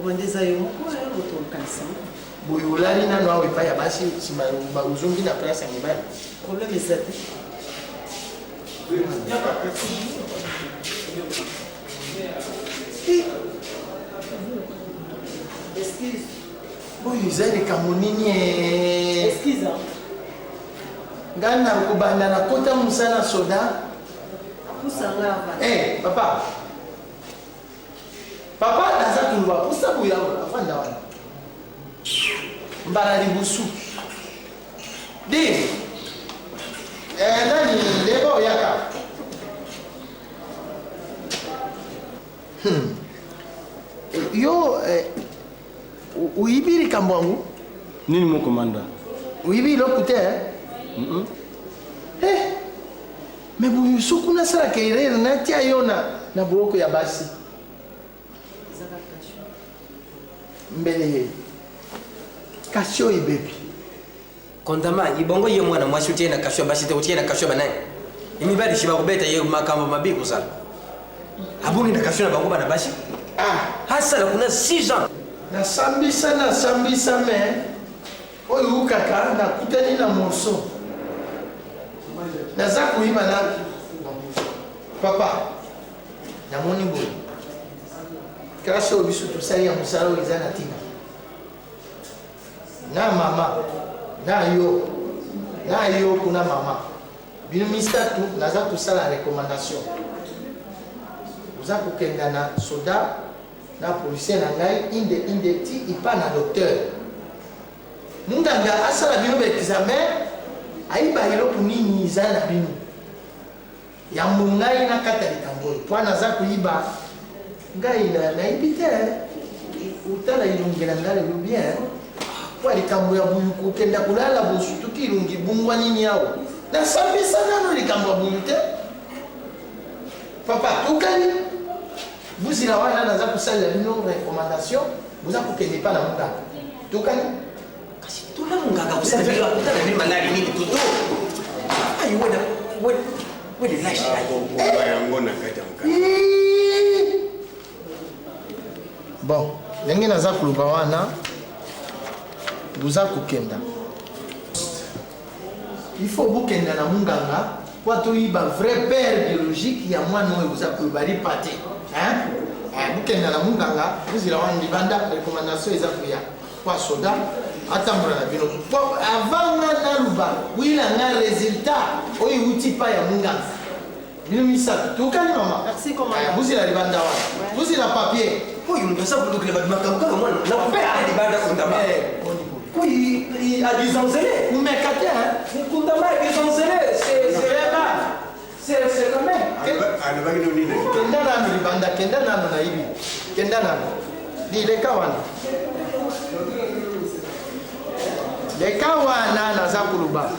Kuandeza yo moko ya kutokanisa. Buyulali na no awe pa ya basi sima ba uzungi na place ya mibali. Problème est ça. Excuse. Oyo izali kamonini Excuse. Ngana kubanda na kota musana soda. Kusanga hapa. Papa. Papa naza kulwa pusa buya afanda wana. Mbara libusu. Di. Nani lebo yaka. Yo uibiri kambwangu nini mon commandant uibiri lokute mais bu sukuna sala keire na tia yona na buroko ya basi mbele kasho ibebi Kondama ibongo ye mwana mwasi utie na kasho basi te utie na kasho banani imibali shiba kubeta ye makambo mabiku sana abungi na kasho na bango bana basi hasa kuna 6 ans na sambisa me oyo ukaka na kutani na moso naza kuiba na papa na moni boy grâce au bisu tout ça ya musalo izana tina na mama na yo kuna mama bino mistatu naza kusala recommandation uza kukenda na soda na policier na ngai inde ti ipa na docteur munganga asala bino ba examen aiba eloko nini iza na bino ya mungai na kata likambo po naza kuiba ngai naibi te utala ilungi na ngai lelo bien po likambo ya buyu kokenda kulala bosu tuki ilungi bungwa nini yao nasambisa nano likambo ya buyu te papa tukani buzila wana naza kosalela bino recommandation buza kokende pa na munganga tukani kasi tuna munganga kusala bila kutana ni malari nini tutu ayi wena lashi bongo yango na kata mukaka bon ndenge naza kuluba wana buza kokenda il faut bokenda na munganga po toyiba vrai père biologique ya mwana oyo buza koluba lipa te bokenda na munganga buzila wana libanda recommandation eza koya po soda atambola na bino po avant nga naluba wila nga résultat oyo uti pa ya munganga bino misato tukani mama merci commandant buzila libanda wana buzila papier oyo ngasa kudukile makambo kama mwana na kupea libanda kundama oui a disonzele umekate kundama disonzele c'est quand même anabaki no nini kenda nano libanda kenda nano na hivi kenda nano lileka wana leka wana naza kuluba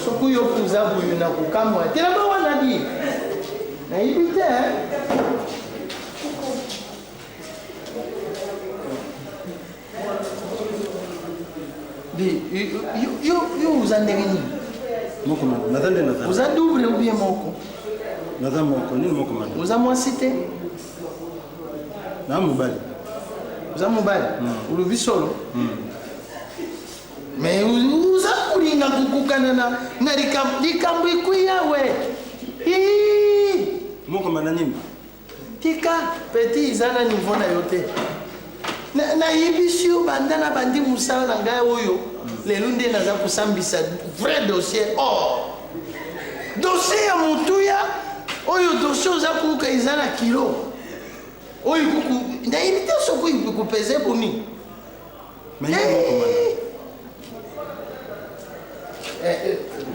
soku yo kuza buyu na kukamwa telema wana di na hivi te yo uza ndenge nini mon commandant natande uza double ou bien moko naza moko nini moko mana oza mwasi te na mobali oza mobali olobi solo me uza kolinga kokokana na likambo ekweya we moko mana nini tika peti eza na niveau na yo te nayebisi yo banda na bandi mosala na ngai oyo lelo nde naza kosambisa vrai dossier or dossier ya motuya oyo dossier oza koyoka eza na kilo oyo kuku nayebi te soki kopesa boni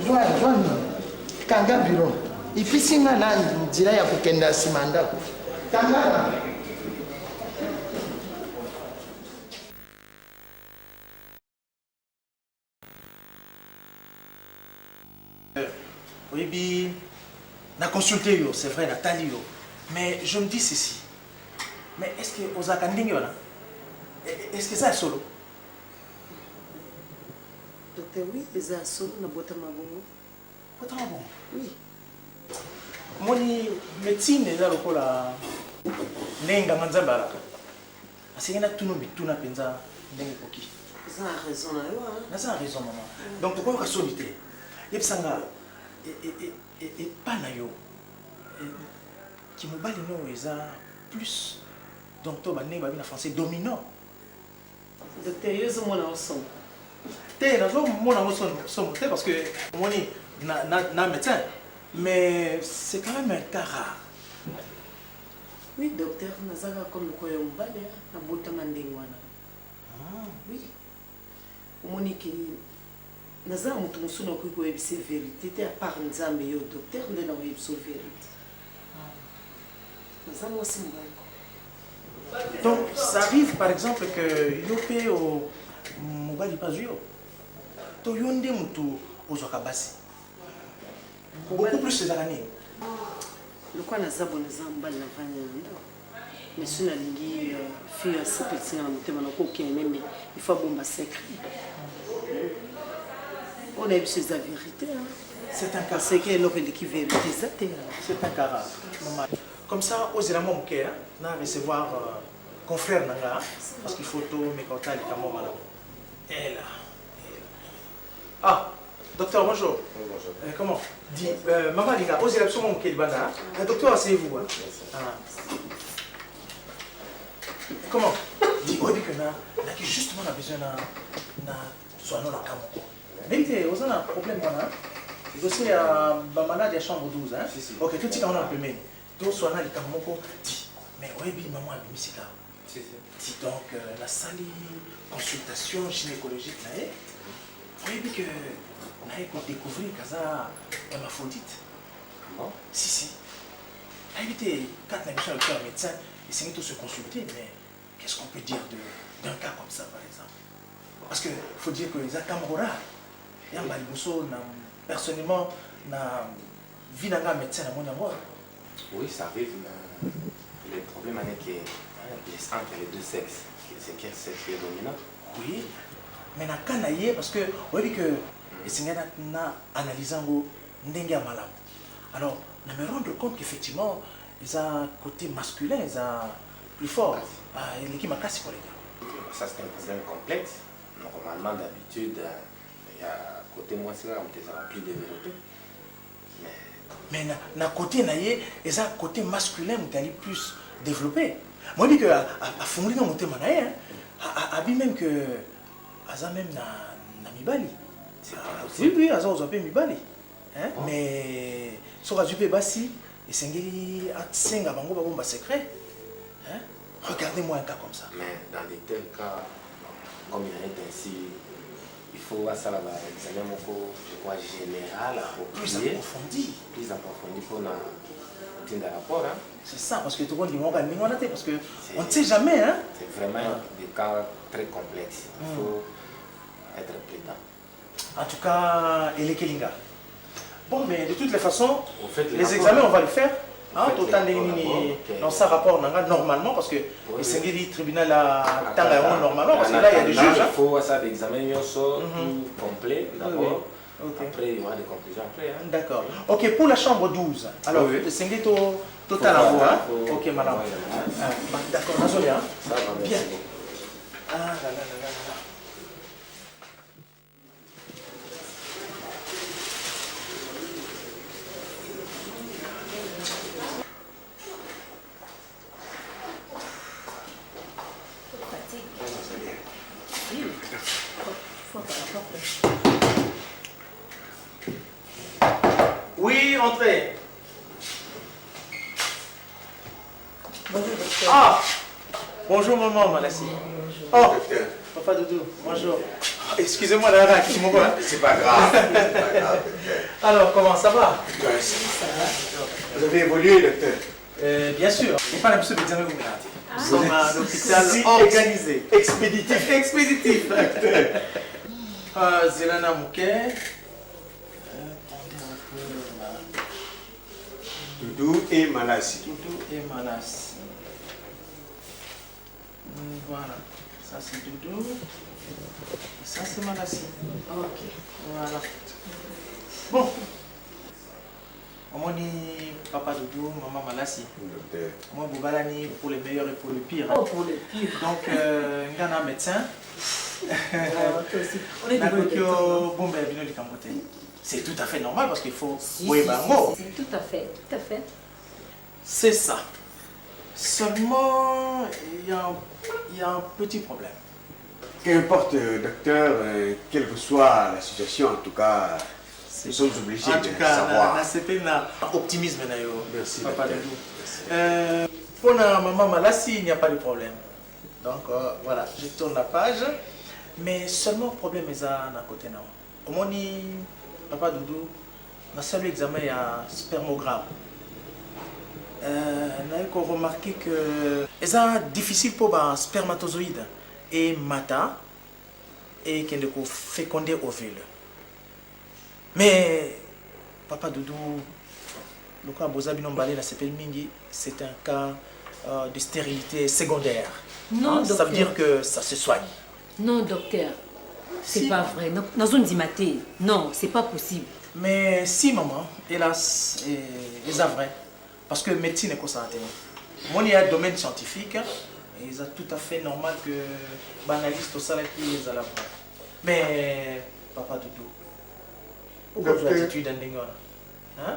joan kanga biro ipisi nga na nzela ya kokenda nsima ndako kanga Oui, na consulté yo, c'est vrai, Nathalie yo. Mais je me dis ceci. Mais est-ce que Osaka Ndingona, est-ce que ça est solo? Docteur, oui, c'est solo na bota mabongo. Bota mabongo? Oui. Moni médecine eza lokola nenga manzamba. Asengena tuno bituna penza ndenge koki. Ça a raison là, hein. Ça a raison maman. Donc pourquoi ka solité? Yebsanga et pas na yo qui mobali no eza plus donc to bané ba na français dominant docteur yo mona osom te na zo mona osom te parce que moni na médecin mais c'est quand même un cas rare. Oui docteur nazaka comme ko yo mobali na bota mandengwana oui moni ki naza mutu musuna okoki koyebisa vérité te apart nzambe yo docteur nde na koyebisa vérité naza mwasi mobali. Donc ça arrive par exemple que yo pe o mobali pas yo to yo nde mutu ozwaka basi beaucoup plus ezaka nini lokwa naza bona naza mobali na vanya na ndako mais so nalingi fille asepelisanga na motema nakokende mais il faut abomba secret. On a eu la vérité. C'est un cas. C'est qu'elle aurait qui vérité. C'est un cas rare. Comme ça, aux éléments moqués, on a recevoir confrère Nanga, parce qu'il faut tout me compter les camots malades. Et là. Ah, docteur, bonjour. Oui, bonjour. Comment dit maman Linga, aux éléments moqués, le bana. Docteur, asseyez-vous. Comment dit oui, que on a justement besoin de soit non la camoko. Mais vous avez un problème, le dossier à malade de chambre 12. Hein? Si, si. Ok, tout ce qu'on a un peu même. Tout soit là, les camoko dit, mais oui, maman a mis ça. Si, si. Dit donc, la salle consultation gynécologique, oui, que on a découvert que ça est hermaphrodite. Bon? Si, si. Évitez, quand on a besoin de médecin, essayez de se consulter, mais qu'est-ce qu'on peut dire d'un cas comme ça, par exemple? Parce qu'il faut dire que les Akamora, personnellement, na vie d'un médecin à mon amour. Oui, ça arrive. Le problème est que entre les deux sexes, c'est quel sexe qui est dominant. Oui, mais na kanaye parce que oui que les Seigneurs na analysé n'enga malam. Alors, on me rendre compte qu'effectivement, ils ont un côté masculin, ils ont plus fort. L'équipe m'a cassé pour les gars. Ça c'est un problème complexe. Normalement, d'habitude, il y a côté moi c'est plus développé. Mais na côté naïe, ils ont un côté masculin qui est plus développé. Moi je dis que à fond dans mon thème naïe, à même que à même na mibali. Oui oui, à ça on appelle mibali. Hein? Mais sur la jupe bassi, et sengeli à senga bango bango secret. Hein? Regardez-moi un cas comme ça. Mais dans de tels cas, comme il en est ainsi, il faut voir ça là-bas, examen je crois général, plus approfondi. Plus approfondi pour un rapport. Hein? C'est ça, parce que tout le monde dit parce qu'on ne sait jamais. Hein? C'est vraiment des cas très complexes. Il faut être prudent. En tout cas, et les Kelinga. Bon, mais de toutes les façons, les rapport, examens, on va le faire. Hein, dans ça rapport normalement, parce que le Sengeli tribunal a normalement, parce que là il y a des juges. Il faut ça d'examen tout complet d'abord. Après, il y aura des conclusions après. Hein. D'accord. Ok, pour la chambre 12. Alors, le Sengeto total à vous. Ok, madame. D'accord, désolé. Hein. Ça va, bien. Merci beaucoup. Ah là là là là là. Oui, entrez. Bonjour, docteur. Ah, bonjour maman, Malassi. Oh, papa Doudou, bonjour. Excusez-moi la raque, c'est pas grave. Alors, comment ça va? Vous avez évolué, docteur? Bien sûr. Il pas l'habitude d'examen vous Nous sommes un hôpital organisé. Expéditif. Expéditif. Zelana Mouké. Doudou et Malassi. Doudou et Malassi. Voilà. Ça c'est Doudou. Et ça c'est Malassi. Ok. Voilà. Bon. Moi, ni papa Doudou, maman Malassi. Moi, Boubalani pour le meilleur et pour le pire. Oh, pour le pire. Donc, il y a un médecin. C'est tout à fait normal parce qu'il faut. Oui, c'est tout à fait, tout à fait. C'est ça. Seulement, il y a un petit problème. Qu'importe, docteur, quelle que soit la situation, en tout cas, nous sommes obligés de savoir. C'est un optimisme. Merci, papa docteur. Pour la maman Malassi, il n'y a pas de problème. Donc, voilà, je tourne la page. Mais seulement le problème est à côté. Au moins, papa Doudou, dans le seul examen, il y a un spermogramme. On a remarqué que c'est difficile pour un spermatozoïde et mata et qui est fécondé ovule. Mais papa Doudou, le cas Bozabino Mbalé, c'est un cas de stérilité secondaire. Non, docteur. Ça veut dire que ça se soigne. Non, docteur. C'est pas vrai. Dans une dimaté, non, c'est pas possible. Mais si, maman, hélas, c'est vrai. Parce que médecine est comme ça. Moi, il y a un domaine scientifique, et c'est tout à fait normal que banaliste tout ça qui les a la voir. Mais, papa Doudou, où est l'attitude en Dengon? Hein?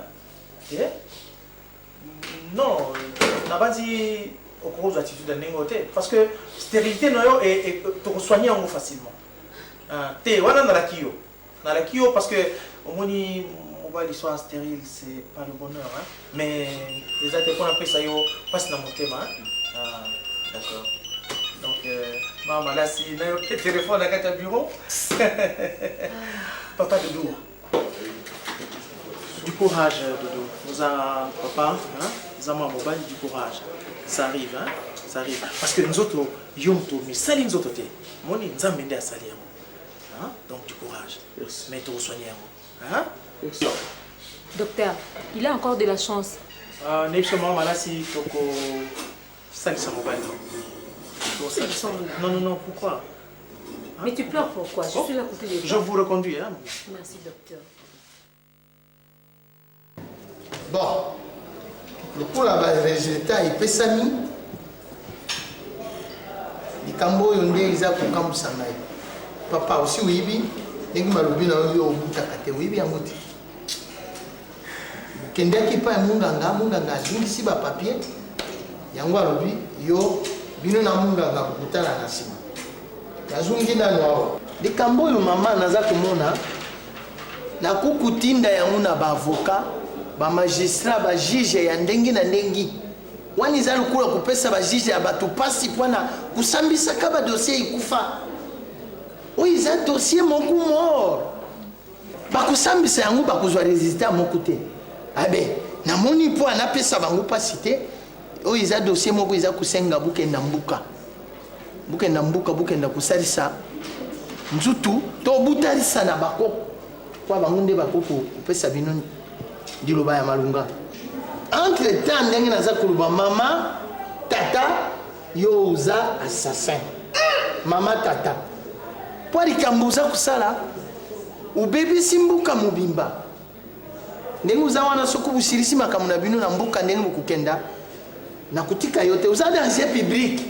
Non, on n'a pas dit au cours de l'attitude en Dengon. Parce que stérilité, et te soigner en facilement. T'es dans la kio. Dans la kio, parce que au moins, l'histoire stérile, c'est pas le bonheur. Hein? Mais les autres points après ça, passe dans mon thème. Hein? D'accord. Donc, maman, là, si le téléphone à votre bureau, papa Doudou. Du courage, Doudou. Nous avons papa, hein? Nous avons mobile, du courage. Ça arrive, hein? Ça arrive. Parce que nous autres, nous salis nous autres. Nous avons à salir. Hein? Donc, du courage. Merci. Mais tu vas soigner. Hein? Merci. Docteur, il a encore de la chance. Non, pourquoi? Mais tu pleures pourquoi? Je suis là à côté de toi. Je vous reconduis. Hein? Merci, docteur. Bon, pour le résultat, il peut s'amener. Les cambo yondé ils a comme ça. Papa aussi oui, dès que malubi na yo obutakate oui angote. Kende ki pa munganga zingisi ba papier. Yango alobi yo bino na munganga kutala na sima. Yazungi na wao. Les cambo yo mama naza komona na kukutinda yango na ba avocat, ba magistrat, ba juge ya ndengi na ndengi. Wani za lukula kupesa ba juge ya batu pasi kwana kusambisa kaba dossier ikufa. Oui, c'est un dossier moku mort. Bakusambisa yango bakuzwa résultat moku te. Abe, na moni po anapesa bango pasi te. Oui, c'est un dossier moku iza kusenga bukenda mbuka. Bukenda mbuka bukenda kusalisa. Nzutu to butalisa na bako. Kwa bango nde bakoko kupesa bino diloba ya malunga. Entre temps ndenge naza kuluba mama tata yo uza assassin. Mama tata. Pour les Cambouza kusala, ubebisi mbuka mubimba ndenge uza wana soki busirisi makambo na bino na mbuka ndenge bokokenda na kutika yo te uza danger public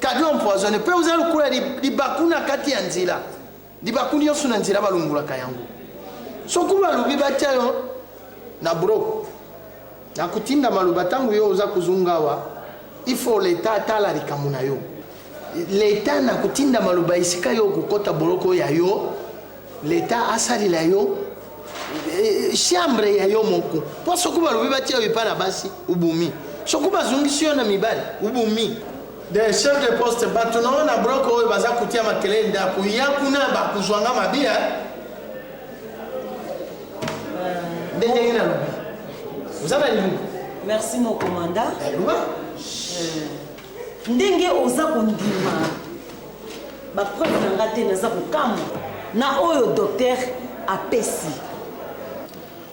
cadeau empoisonné mpe uza lokula libaku na kati ya nzela libaku nyonso na nzela balongolaka yango soki balobi batya yo na brok na kutinda maloba ntango yo uza kozunga awa ifo leta atala likambo na yo leta na kutinda maloba esika yo kokota boloko ya yo leta asalila yo chambre ya yo moko mpo soki balobi batia yo epai na basi ubumi soki bazungisi yo na mibali ubumi de chef de poste bato na oyo na broko oyo baza kotia makelele ndako ya kuna bakuzwanga mabia nde ndenge na lobi oza na liluku merci mon commandant ndenge oza kondima bapreuve na nga te naza kokamba na oyo docteur apesi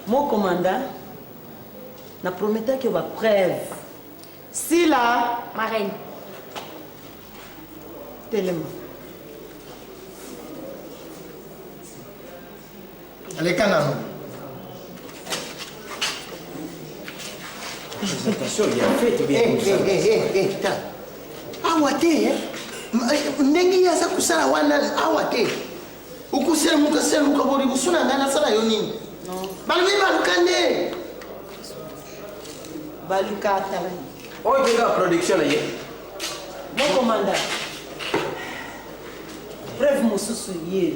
mon commandant na prometaki yo bapreuve sila marraine telema aleka nano awa te ndenge ye aza kusala wana awa te ukoselemuka boli busuna ngai nasala yo nini balobi baluka nde baluka atala oyo kenga production na ye mon commandant preuve mosusu ye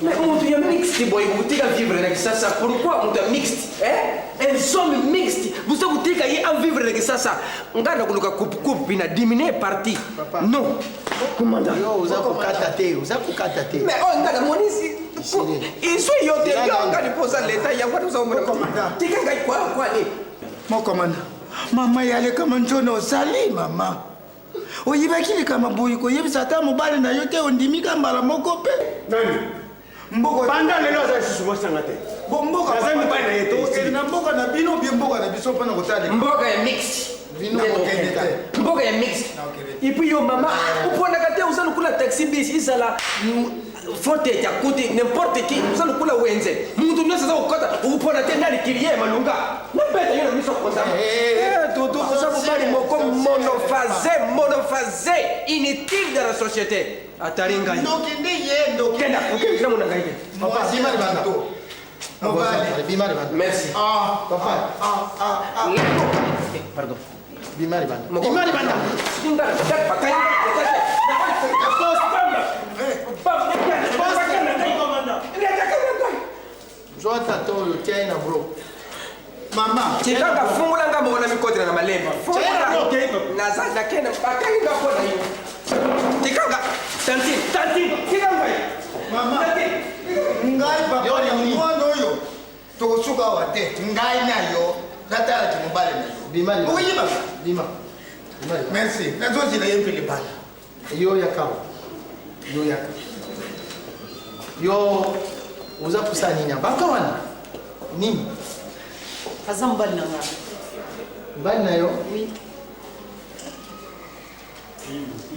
mais moto ya mixte boy kutika vivre na kisasa pourquoi moto ya mixte un homme mixte busa kutika ye en vivre na kisasa ngana kuluka coupe bina diminuer partie non commandant yo uza kukata te mais on ngana monisi iso yote yo ngani posa leta ya watu za mwana commandant tika ngai kwa ni mon commandant mama yale kama ntono osali mama oyibakili kama boyi koyebisa ata mobali na yo te ondimika mbala moko pe nani mboko banda lelo aza lisusu mwasanga te mboka aza mobali na ye te na mboka na bino bie mboka na biso mpona kotala mboka ya mixte mboka ya mixte et puis yo mama uponaka te uza lukula taxi bis izala faute ya kuti n'importe qui uza lukula wenze muntu nyonso aza kokota upona te nali kilie malunga nabeta yo na miso kota tutu uza mobali moko monophasé inutile dans la société atari ngai ndokende ye kenda ukenda muna ngai te papa bimari banda mobali bimari banda merci papa pardon bimari banda singa tak pakai zwa tata oyo tiai na bro mama tikanga fungula nga mona mikotela na malemba fungula nazanda kena pakai nga pona hiyo tikanga tanti tikanga mama ngai papa ya mwana oyo tokosuka awa te ngai na yo natala kimobali na yo bimari oyiba bima merci nazozila ye mpele bana yo yaka yo uza kusala nini baka wana nini aza mobali na nga mobali na yo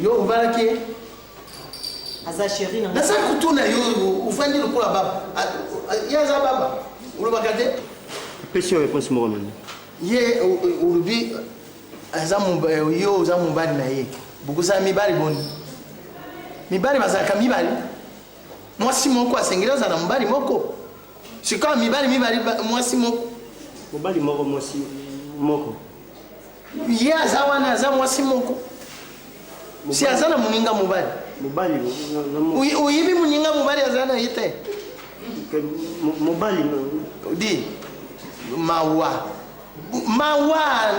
yo obalaki aza sheri na nga nasa kutuna yo ufandi lokola baba ye aza baba olobaka te pesi yo réponse moko mani ye olobi yo oza mobali na ye bokosala mibali boni mibali bazalaka mibali mwasi moko asengeli ozala mobali moko sikoyo mibali mwasi moko mobali moko mwasi moko ye aza wana aza mwasi moko si aza na moninga mobali oyebi moninga mobali aza na ye te mobali di mawa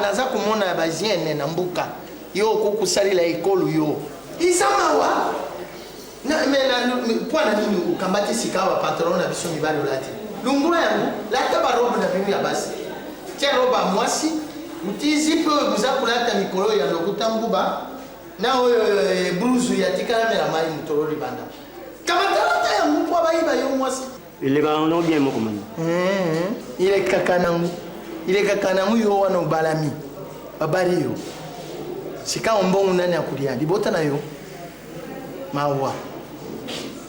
naza komona bagiene na mbuka yo okokusalela ekolo yo iza mawa mpo na nini okambati sika awa patron na biso mibali olati lungula yango lata barobe na bino ya basi tia robe ya mwasi utizi mpe oyo boza kolata mikolo ya lokuta mbuba na oyo bluzu ya tikala mela mai mutolo libanda kamatalata yango mpo abayiba yo mwasi elekaka nango bien moko mani ilekaka nango yo wana obalami babali yo sika ombongo nani akulia libota na yo mawa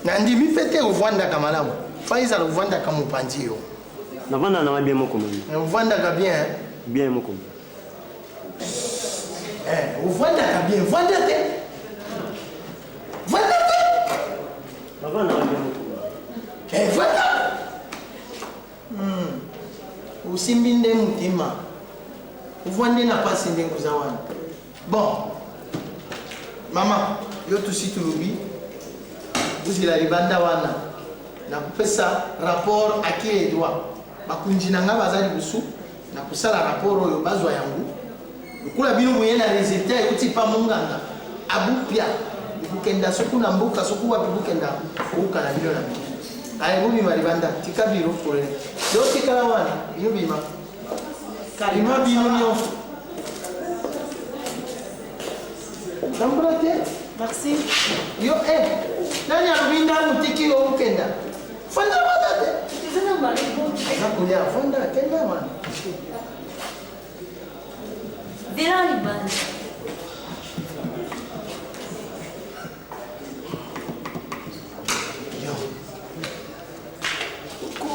nandimi fete ovandaka malamu faizala ovandaka mopanzi yo navanda na bien moko mani ovandaka bien bien moko ovandaka bien vanda te navanda na bien moko vanda usimbi nde mutima uvwande na pasi nde nguza wana bon mama yo tusi tulubi uzila libanda wana na kupesa rapport akile edwa bakunji na nga bazali busu na kusala rapport oyo bazwa yangu lukula bino moye na resultat euti pa monganga abupya bukenda soku na mboka soku wapi bukenda kouka na bino na bino aye bobima libanda tika biro polele yo tikala wana yo bima bima bino nyonso tambula te merci yo nani alobinda mutiki yo bukenda fanda wana te nakulia fanda kenda wana Vira libanda.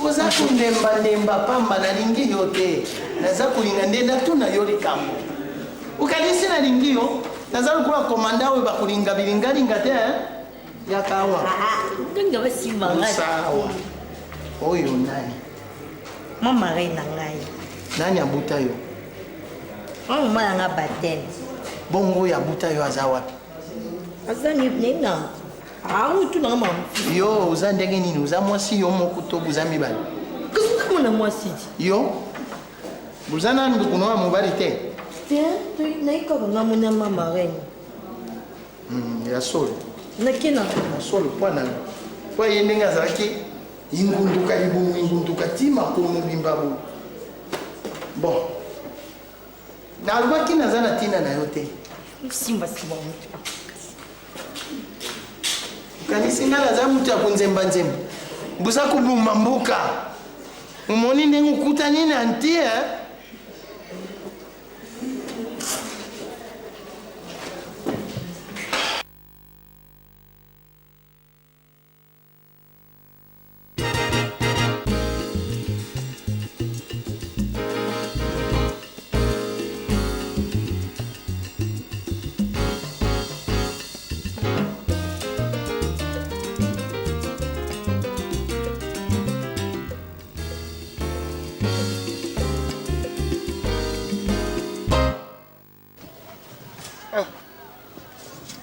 Oza kundemba pamba nalingi yo te naza kulinga nde natuna yo likambo ukanisi nalingi yo naza lokola komanda oyo bakulinga bilingalinga te yakawa Ndenga basimanga. sawa oyo nani Mama reina ngai. nani abuta yo Mama nanga batene. bongo oyo abuta yo aza wapi Azani nina. Utu na mama. yo oza ndenge nini oza mwasi yo moko to buza mibale Kama mwasi yo buza nani ndukuno wa mobali te naika nga mona mama reina. ya solo Nakina solo pwana po ye ndenge azalaki ingunduka libumu ingunduka tima komobimba bo bon nalobaki naza na ntina na yo te simba kanisi nga naza mutu ya konzembanzemba buza kobuma mboka omoni ndenge okutani na nti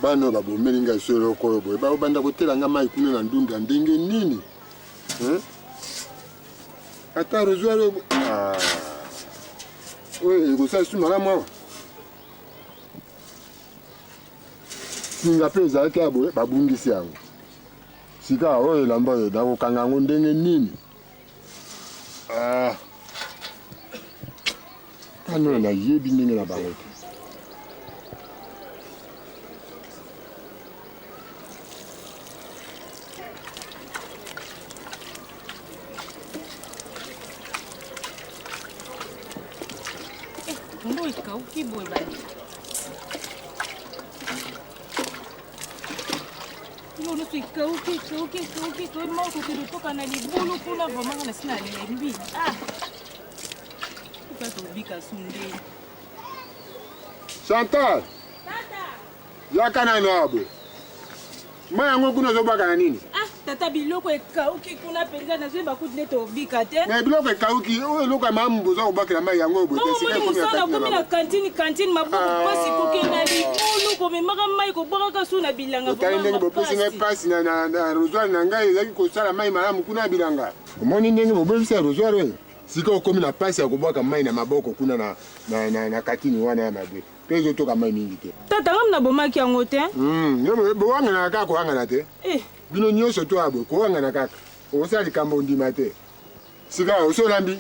bano babomeli ngai so eloko oyo boye babanda kotelanga mai kuna na ndunda ndenge nini ata rosoir oyo ekosala su malamu awa singa mpe ezalaki ya boye babungisi yango sika oyo elamba oyo nakokanga yango ndenge nini tano nayebi ndenge na bango te Ndo ikauki boy bali. Yo nusu ikauki kwa mauko kutoka na libulu kuna vamanga na sina lembi. Ukato bika sunde. Chantal. Tata. Yaka na nabo. Maya ngo kuna zobaka na nini? Tata biloko ekauki kuna penza na zwe bakuti neto bika te. Mais biloko ekauki oyo eloko mamu boza kobakela mai yango bote sika ko ya komi na cantine mabuku pasi koke na libulu komemaka mai kobwaka su na bilanga vraiment. Ndenge bopesi ngai pasi na rosoir na ngai ezaki kosala mai malamu kuna na bilanga. Omoni ndenge bobebisi ya rosoir oyo sika okomi na pasi ya kobwaka mai na maboko kuna na katini wana ya mabe mpe ezotoka mai mingi te. Tata ngam na bomaki yango te bowangana kaka kowangana te bino nyonso to abo kowangana kaka okosala likambo ndima te sika osolambi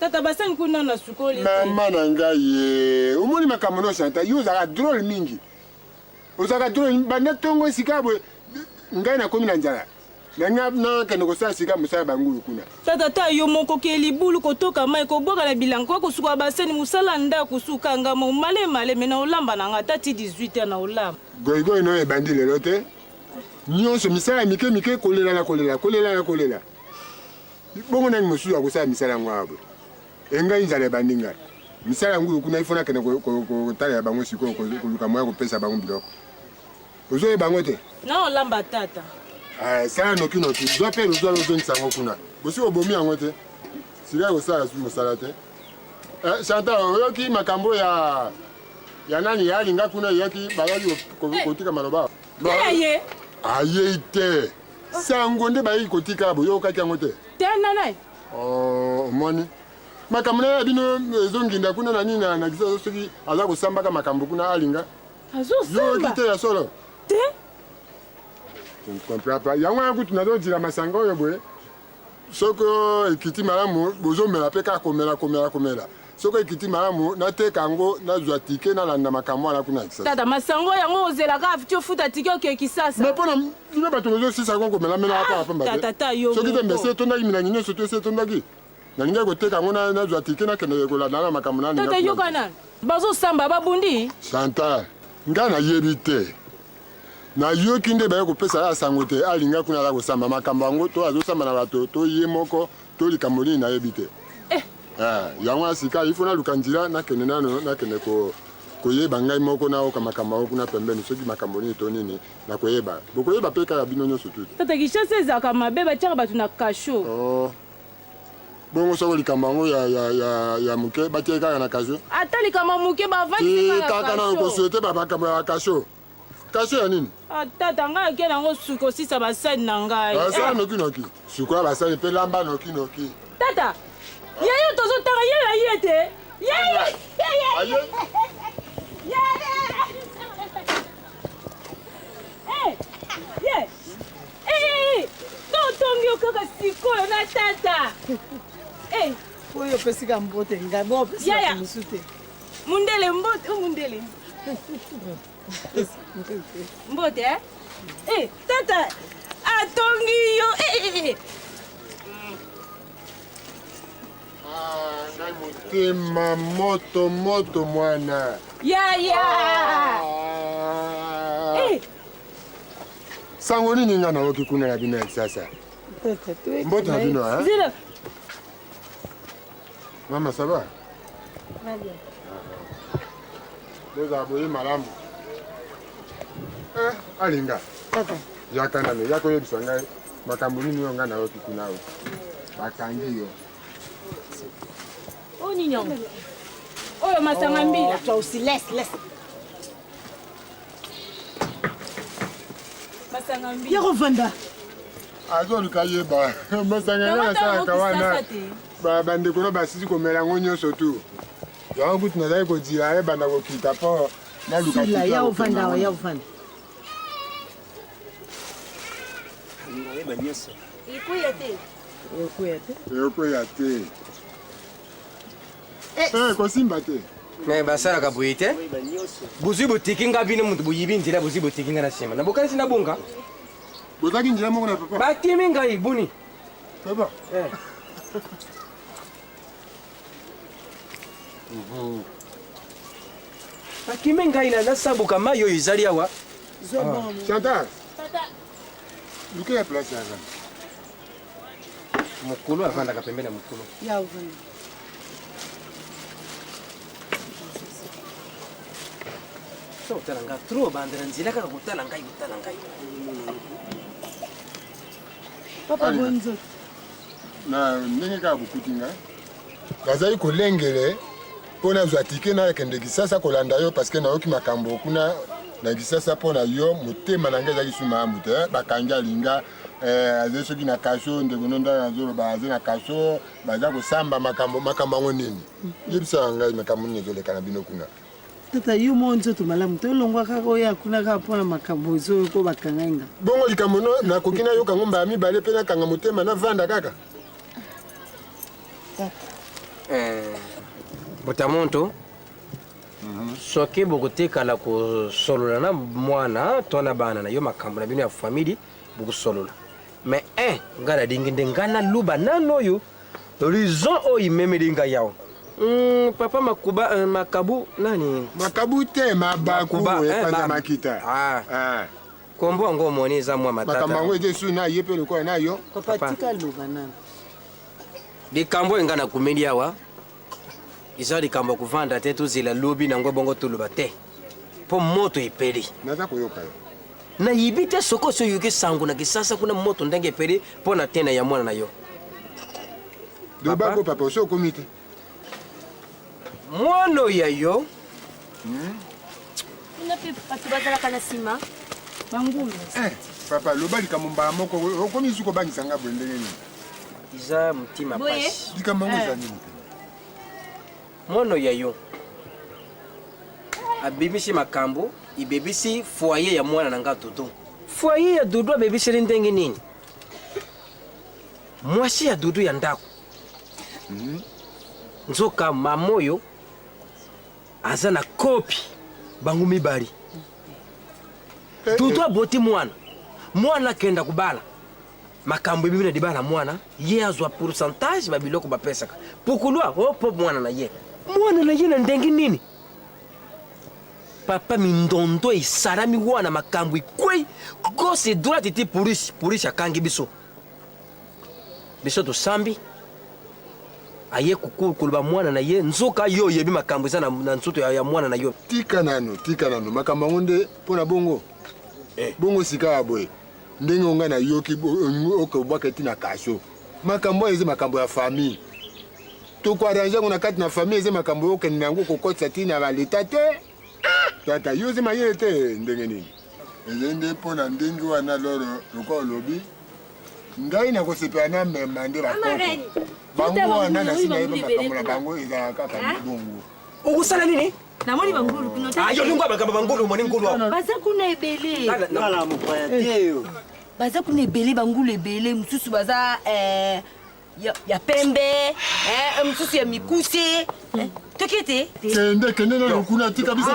tata basani kuna na sukoli mama na ngai ye omoni makambo no Chantal yo ozalaka drôle mingi ozalaka drôle banda ntongo esika boye ngai nakomi na nzala nakende kosala sika mosala bangulu kuna tata ta yo moko ke libulu kotoka mai kobwaka na bilanga kosuka basani mosala ndako suka ngamo male mena olamba na nga tati 18 na olamba goigoyi no ebandi lelo te nyonso misala mike mike kolela na kolela bongo nani mosusu akosala misala yango awa boye engai nzala ebandi ngai misala yango kuna ifona kende kotalela bango sikoyo koluka moya kopesa bango biloko ozoyeba bango te na olamba tata sala noki zwa mpe lozwa lozongisa yango kuna bosi obomi yango te sika kosala mosala te Chantal oyoki makambo ya nani yalinga kuna yoki bayaki kotika maloba aye te sango nde bayaki kotika boyokaki yango te tenanai omoni makambo na bino ezonginda kuna na nini na kisa soki aza kosambaka makambo kuna alinga yoki te ya solo te je ne comprends pas yango ya kutu nazodila masanga oyo boye soko ekiti malamu bozomela mpe kaka komela soko ekiti malamu nateka yango nazwa tike nalanda makambo wana kuna kisasa tata masango yango ozelaka afiti ofuta tike okeki sasa me mpona bino bato bozosisa yango komelamela kaka pamba te soki te mbese etondaki minangi nyonso to esi etondaki nalingai koteka yango nazwa tike nakendeke kolanda na makambo tata yoka nani bazosamba babundi Chantal ngai nayebi te nayoki nde baye kopesa ya sango te alinga kuna aza kosamba makambo yango to azosamba na bato to ye moko to likambo nini nayebi te yango ya sika ifo naluka nzela nakende nano nakende koyeba ngai moko naoka makambo yango kuna pembeni soki makambo nini to nini nakoyeba bokoyeba mpe kaka bino nyonso tu tata kishasa ezalaka mabe batiaka bato na kasho bongo soko likambo yango ya moke batie kaka na kasho ata likambo moke bavandisi kaka na kosuete babakambo ya kasho kasho ya nini tata ngai ake nango suki osisa basali na ngai basali nokinoki suki ya basali mpe lamba nokinoki tata yeyo tozotanga ye na ye te totongi yo kaka sikoyo na tata oyo opesika mbote ngai bo opesika mosu te mundele mbote mundele mbote tata atongi yo ngai motema moto mwana sango nini nga naoki kuna na bino ya kisasa mbote na bino mama saba bozala boye malamu alinga yaka nano yaka oyebisa ngai makambo nini oyo nga naoki kuna oyo bakangi yo nini oyo masanga mbila masanga mbila ya kovanda azoluka yeba masanga nga nasalaka wana bandeko no basisi komela yango nyonso tu yango kutu nazali kodila ebanda kokita mpo naluka ya ovanda ekoya te kosimba te basalaka boye te bozwi botiki nga bino moto boyibi nzela bozwi botiki nga na nsima na bokanisi na bonga bozaki nzela moko na papa batimi ngai buni papa bakimi ngai na nasabuka mai oyo ezali awa Chantal luke ya place yaza mokolo avandaka pembeni ya mokolo so otala ngai tro bandela nzela kaka kotala ngai papa bonzo na ndenge kaka bokuti ngai nazali kolengele mpo nazwa tike nakende kisasa kolanda yo parceke nayoki makambo kuna na kisasa mpo na yo motema na ngai ezali suma yamu te bakangi alinga azali soki na kasho ndeko no ndanga nazoloba azali na kasho baza kosamba makambo yango nini yebisa ngai makambo nini ezoleka na bino kuna tata yo mo nzoto malamu te olongwa kaka oya kuna kaka mpona makambo ezoyo mpo bakanga nga bongo likambo nakoki nayoka ngo mbala mibale mpe nakanga motema navanda kaka botamonto soki bokotikala kosolola na mwana to na bana na yo makambo na bino ya famili bokosolola mais ngai nadingi nde ngai naluba nano oyo raison oyo imemeli ngai yawo papa makabu nani makabu te mabaku epanza makita kombo yango omoni eza mwa matata makambo yango ete esu na ye mpe lokola na yo papa tika loba nana likambo enga na kumeli awa eza likambo ya kovanda te tozela lobi nango bongo toloba te mpo moto epeli naza koyoka yo nayibi te soko osi oyoki sango na kisasa kuna moto ndenge epeli mpo na tena ya mwana na yo lobako papa osi okomi te mwana oyo ya yo kuna mpe bato bazalaka na nsima bangulu papa loba likambo mbala moko okomi su kobangisa nga boye ndenge nini eza motima pasi likambo yango eza nini mwana oyo ya yo abebisi makambo ibebisi foyer ya mwana na nga dudu foyer ya dudu abebiseli ndenge nini mwasi ya dudu ya ndako nzoka mama oyo aza na kopi bango mibali dudu aboti mwana akenda kubala makambo ebibi na libala mwana ye azwa pourcentage babiloko bapesaka pukulwa opo mwana na ye na ndenge nini papa mindondo esalami wana makambo ekwei gauche droite ete polisi akangi biso tosambi aye koloba mwana na ye nzoka yo oyebi makambo eza na nzoto ya mwana na yo tika nano makambo yango nde mpo na bongo bongo sika ya boye ndenge onga na yoki okobwaka eti na kasho makambo oyo eza makambo ya famille tokoarrange yango na kati na famille eza makambo oyo okende yango kokotisa ti na baleta te tata yo eza mayele te ndenge nini eze nde mpo na ndenge wana loro lokola olobi ngai nakosepela na mema nde bakoko bango wana nasi nayeba makambo na bango ezalaka kaka bongo okosala nini namoni bangulu kuna ayo lingwa makambo bangulu omoni ngulu awa baza kuna ebele ngala mopaya te yo baza kuna ebele bangulu ebele mosusu baza ya pembe mosusu ya mikuse toki te kende na lokuna tika biso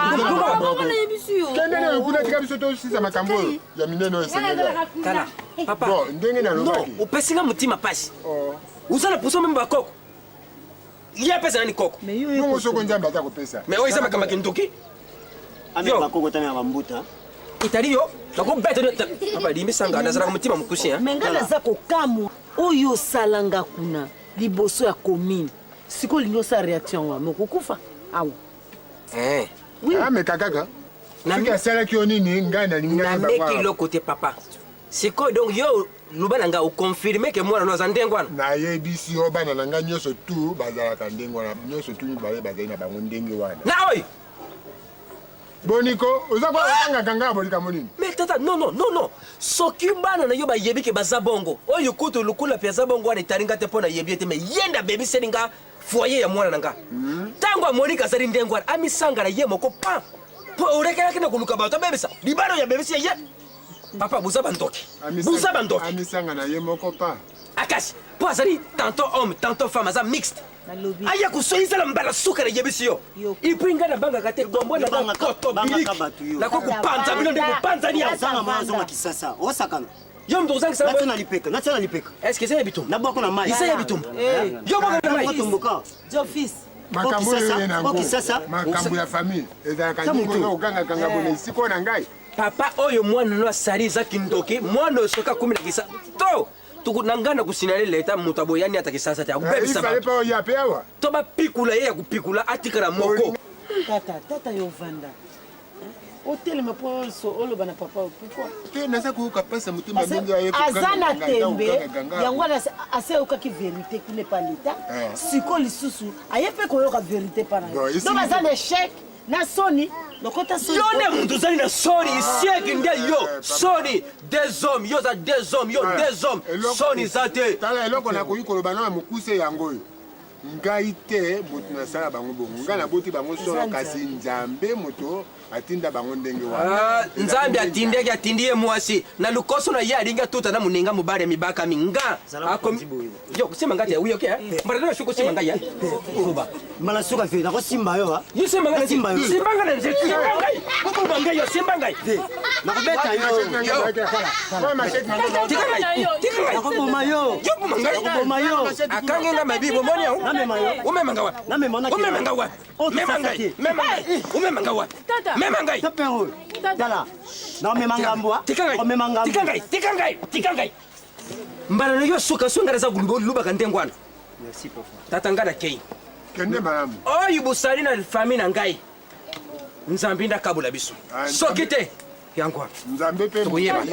kende na lokuna tika biso tosisa makambo oyo ya minene oyo esengela tala papa ndenge na lobaki opesinga motima pasi uza na puso meme bakoko ye apesa nani koko bongo soko nzambe aza kopesa me oyo eza makambo ya kindoki bakoko tami ya bambuta itali yo nakobeta papa limbisanga nazalaka motima mokusi me nga naza kokamwa oyo osalanga kuna liboso ya commune sikoyo olingi osala réaction wame okokufa awa ameka kaka soki asalaki yo nini ngai nameki eloko te papa sikoyo donc yo loba na nga oconfirme ke mwana no aza ndenge wana nayebisi yo bana na ngai nyonso tu bazalaka ndenge wana nyonso tu mibale bazali na bango ndenge wana na oyo boniko oza kokangaka ngai bolikambo nini mais tata non soki bana na yo bayebi ke baza bongo oyo kutu lukula mpe aza bongo wana etali nga te mpo na yebi ete mais yenda abebiseli nga foyer ya mwana na nga ntango amonika azali ndenge wana amisanga na ye moko pa mpo orekelaki na koluka bato abebisa libala oyo abebisi ye papa buza bandoki amisanga na ye moko pa akasi mpo azali tantôt homme tantôt femme aza mixte aya kosoyisala mbala suka na yebisi yo ipui ngai nabangaka te kombo na bakoto biliki nako kopanza bino nde kopanzani yazanga kisasa osakana yo mtu ozangisa natia na lipeka est-ce que eza ya bitumba nabwako na mai isa ya bitumba yo bwaka na mai tumbuka jofis makambo oyo ye nango makambo ya famille ezalaka ndenge okangakanga bona esiko na ngai papa oyo mwana no asali eza kindoki mwana oyo soki akomi na kisasa to na na kusinale leta moto aboyani ata kisasa te akubebisa to bapikula ye ya kupikula atikala moko tata yo vanda otelema mpo oloba na papa pourkui naza koyoka pesa motema ndenge aye aza na tembe yango wana ase ayokaki verité kuna epa leta siko lisusu aye mpe koyoka verité mpa na yo donc aza na échec na soni lokota soni yo nde moto ozali na soni isieki nde yo soni des hommes yo za des hommes yo des hommes soni eza te tala eloko nakoki koloba na mokuse yango oyo ngai te moto nasala bango bongo ngai naboti bango solo kasi nzambe moto atinda bango ndenge wana nzambe atindeki atindi ye mwasi na lukoso na ye alingi atuta na moninga mobali ya mibaka minga yo kosimba ngati ya wiyoke mbala ndio shuko simba ngai kuba mala suka fe na kosimba yo yo simba ngai simba ngai nzeti ngai kuba ngai yo simba ngai na kubeta yo kwa machete na kuboma yo kuboma yo akange nga mabibo moni au namema yo umemanga wa namema na umemanga wa memanga ngai memanga ngai umemanga wa memanga ngai Tala. Non mais mangambo. Tikangai. Mbana yo suka sunga za luba kandengwana. Merci papa. Tata ngada kei. Kende malamu. Oh yubusali na famille na ngai. Nzambe nda kabula biso. Sokite yangwa. Nzambe pe toyeba.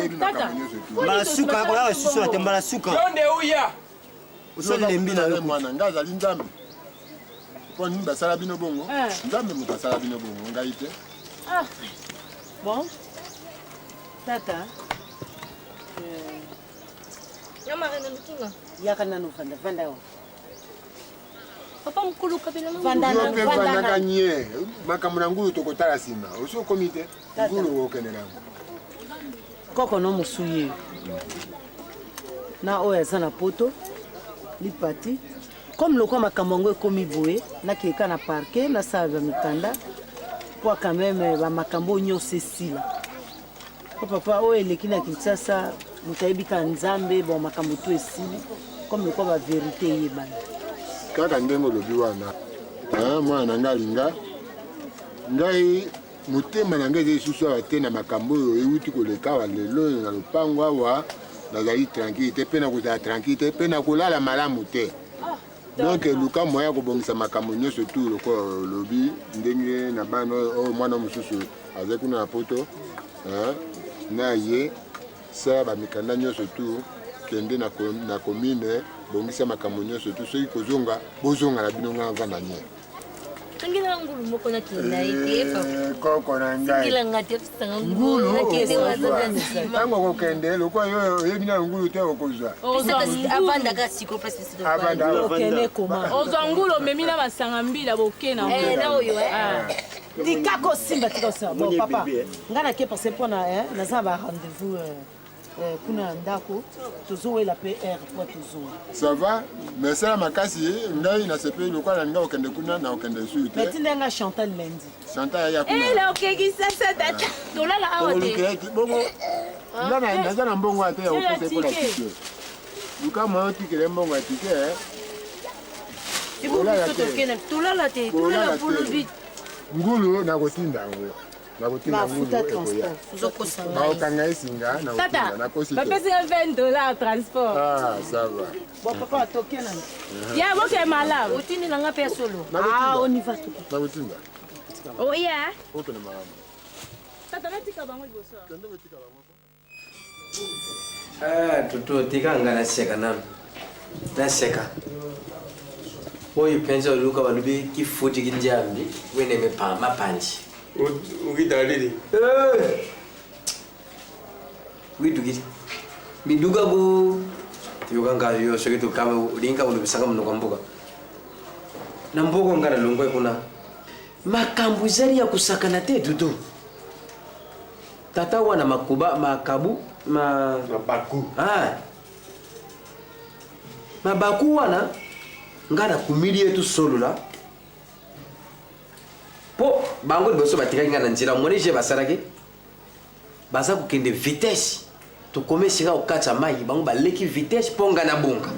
Mbala suka ko ya susu na tembala suka. Yonde uya. Usole lembi na yo mwana ngaza linzambe. Po ni basala bino bongo. Nzambe mutasala bino bongo ngai te. Ah. Bon. Tata. Nyama rena nukinga. Yakana no vanda yo. Papa mkulu kabila na vanda kanye. Makamuna ngulu tokotala sima. Oso komite. Ngulu okene nango. Koko no musuye. Na oya sana poto. Lipati. Comme le quoi makambo ekomi boye, na keka na parquet, na sala mikanda. Pour quand même ba makambo nyose sila. Papa oyo eleki na Kinshasa mutayebika nzambe bon makambo to esili comme lekwa ba vérité yebana kaka ndengo lobi wana mwana ngalinga ngai mutema na ngai esusu ate na makambo oyo euti koleka wa lelo na lopango awa nazali tranquille pe na kozala tranquille pe na kolala malamu te donc luka moya kobongisa makambo nyonso tu loko lobi ndenge na bana oyo mwana mosusu azali kuna na poto na ye sa ba mikanda nyonso tu kende na commune bongisa makambo nyonso tu soki kozonga bozonga na bino nga vanda nye Ngila ngulu moko na kina ite papa koko na ngai ngila ngate fsanga ngulu na kende wazanga nsima tango kokende lokwa yo yebina ngulu te okozwa avanda ka siko pasi sito avanda okene koma ozangulo memina basanga mbila bokena na oyo dikako simba tikosa bon papa ngana ke passer pour na za ba rendez-vous kuna ndako tozowela PR kwa tozo ça va mais ça makasi ngai na sepe lokwa na nga okende kuna na okende su te mais tindenga Chantal Lendi Chantal ya kuna la okeki sasa data dolala awate bongo ngana nazana mbongo ate ya okose pour la tike luka mo tike mbongo tike tulala te tulala pulubi ngulu na kotinda ngo na kotinda ngulu na okanga esinga na kotinda na kosi papa c'est $20 transport ça va bon papa tokena ya boke malamu utini na ngape solo on y va tout na kotinda oh yeah open malamu tata natika bango liboso kende kotika bango toto tika ngana seka nami naseka oyo penza oluka balubi kifuti kinjambi wene mepama panji ukidalili widugiti miduga bu tiyokanga yo sokitu kama ulinga ulubisanga muno kwambuka na mbogo ngana longwe kuna makambu zari ya kusakana te dudu tata wana makuba makabu mabaku mabaku wana ngana kumili yetu solula po bango liboso batikaki nga na nzela moni je basalaki baza kokende vitesse tokomesika kokatya mai bango baleki vitesse mpo nga na bonga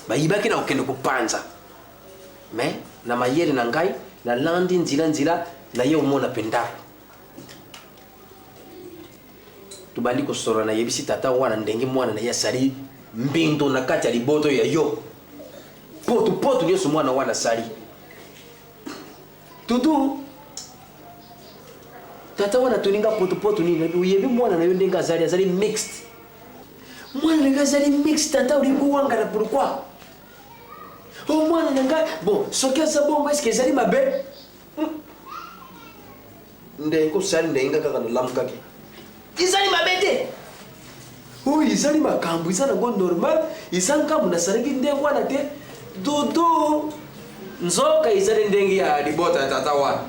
bayibaki na kokende kopanza me na mayele na ngai nalandi nzila na ye omona mpe ndako tobandi kosolola nayebisi tata wana ndenge mwana na ye asali mbindo na kati ya liboto ya yo potu nyonso mwana wana asali tutu tata wana toninga potu nini uyebi mwana na yo ndenge azali mixed mwana ndenge azali mixed tata olingi wangana pourquoi o mwana na ngai bon soki aza bongo eske ezali mabe ndenge osali ndenge kaka nalamukaki ezali mabe te oyo ezali makambo eza nango normal eza nkambo nasalaki ndenge wana te dodo nzoka ezali ndenge ya libota ya tata wana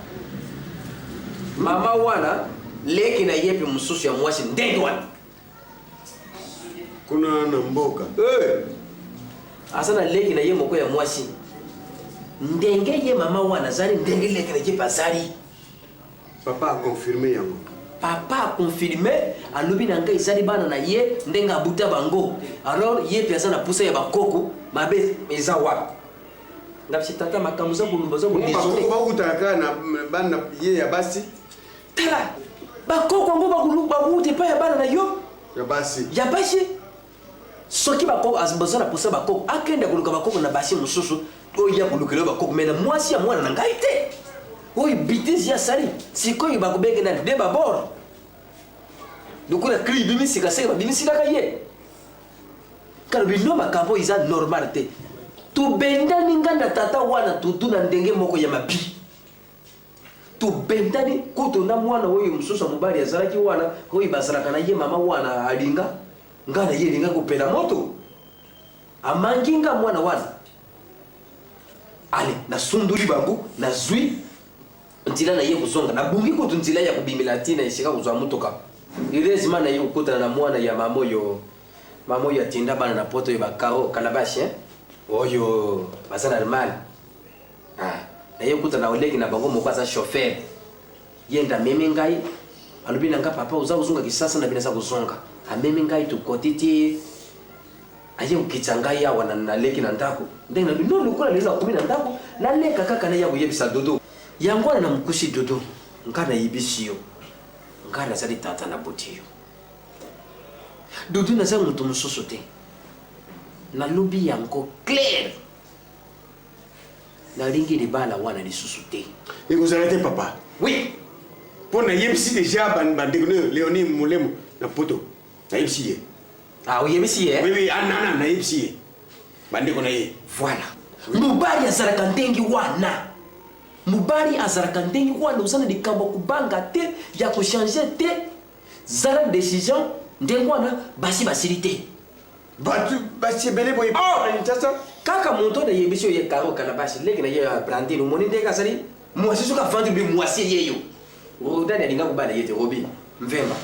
mama wana leki na ye mpe mosusu ya mwasi ndenge wana kuna na mboka aza na leki na ye moko ya mwasi ndenge ye mama wana azali ndenge leki na ye mpe azali papa akonfirme yango papa akonfirme alobi na ngai ezali bana na ye ndenge abuta bango alors ye mpe aza na pusa ya bakoko mabe eza wapi ngapesi tata makambo za bolumba za bakutaka na bana ye ya basi tala bakoko ngo bakute pa ya bana na yo ya basi soki bakoko azibozana posa bakoko akenda koluka bakoko na basi mosusu oya kolukela bakoko mena mwasi ya mwana na ngai te oyo bitisi ya sali sikoyo bakobenge nani de babor lokola cri bimisika seke babimisikaka ye kala bino makambo eza normal te tobendani nga na tata wana tutuna ndenge moko ya mabi tobendani kutu na mwana oyo mosusu ya mobali azalaki wana oyo bazalaka na ye mama wana alinga nga na ye elinga kopela moto amangi nga mwana wana ale nasunduli bango nazwi nzela na ye kozonga nabungi kutu nzela ya kobimela ntina esika kozwa motoka irezima na ye kokutana na mwana ya mama oyo atinda bana na poto oyo bakaro kalabashi oyo baza na Allemagne na ye kokutana oleki na bango moko aza chauffeur ye nda amemi ngai alobi na nga papa oza kozonga kisasa na bino aza kozonga amemi ngai tokoti ti aye kokitisa ngai awa naleki na ndako ndenge na bino lokola lelo akomi na ndako naleka kaka na ya koyebisa dodo yango wana na mokusi dodo nga nayebisi yo nga nazali tata na boti yo dodo naza moto mosusu te nalobi yango clair nalingi libala wana lisusu te ekozala te papa oui mpo nayebisi deja bandeko Léonie Molemo na poto nayebisi ye oyebisi ye anana nayebisi ye bandeko na ye voilà mobali azalaka ndenge wana mobali azalaka ndenge wana ozana likambo kubanga te ya kochange te zala décision ndenge wana basi basili te basi ebele boye kaka moto na yebisi oyo ye karo kalabashi leki na ye brandine omoni ndenge azali mwasi soki avandi lobi mwasi yeyo odani alinga kobala ye te robi mvemba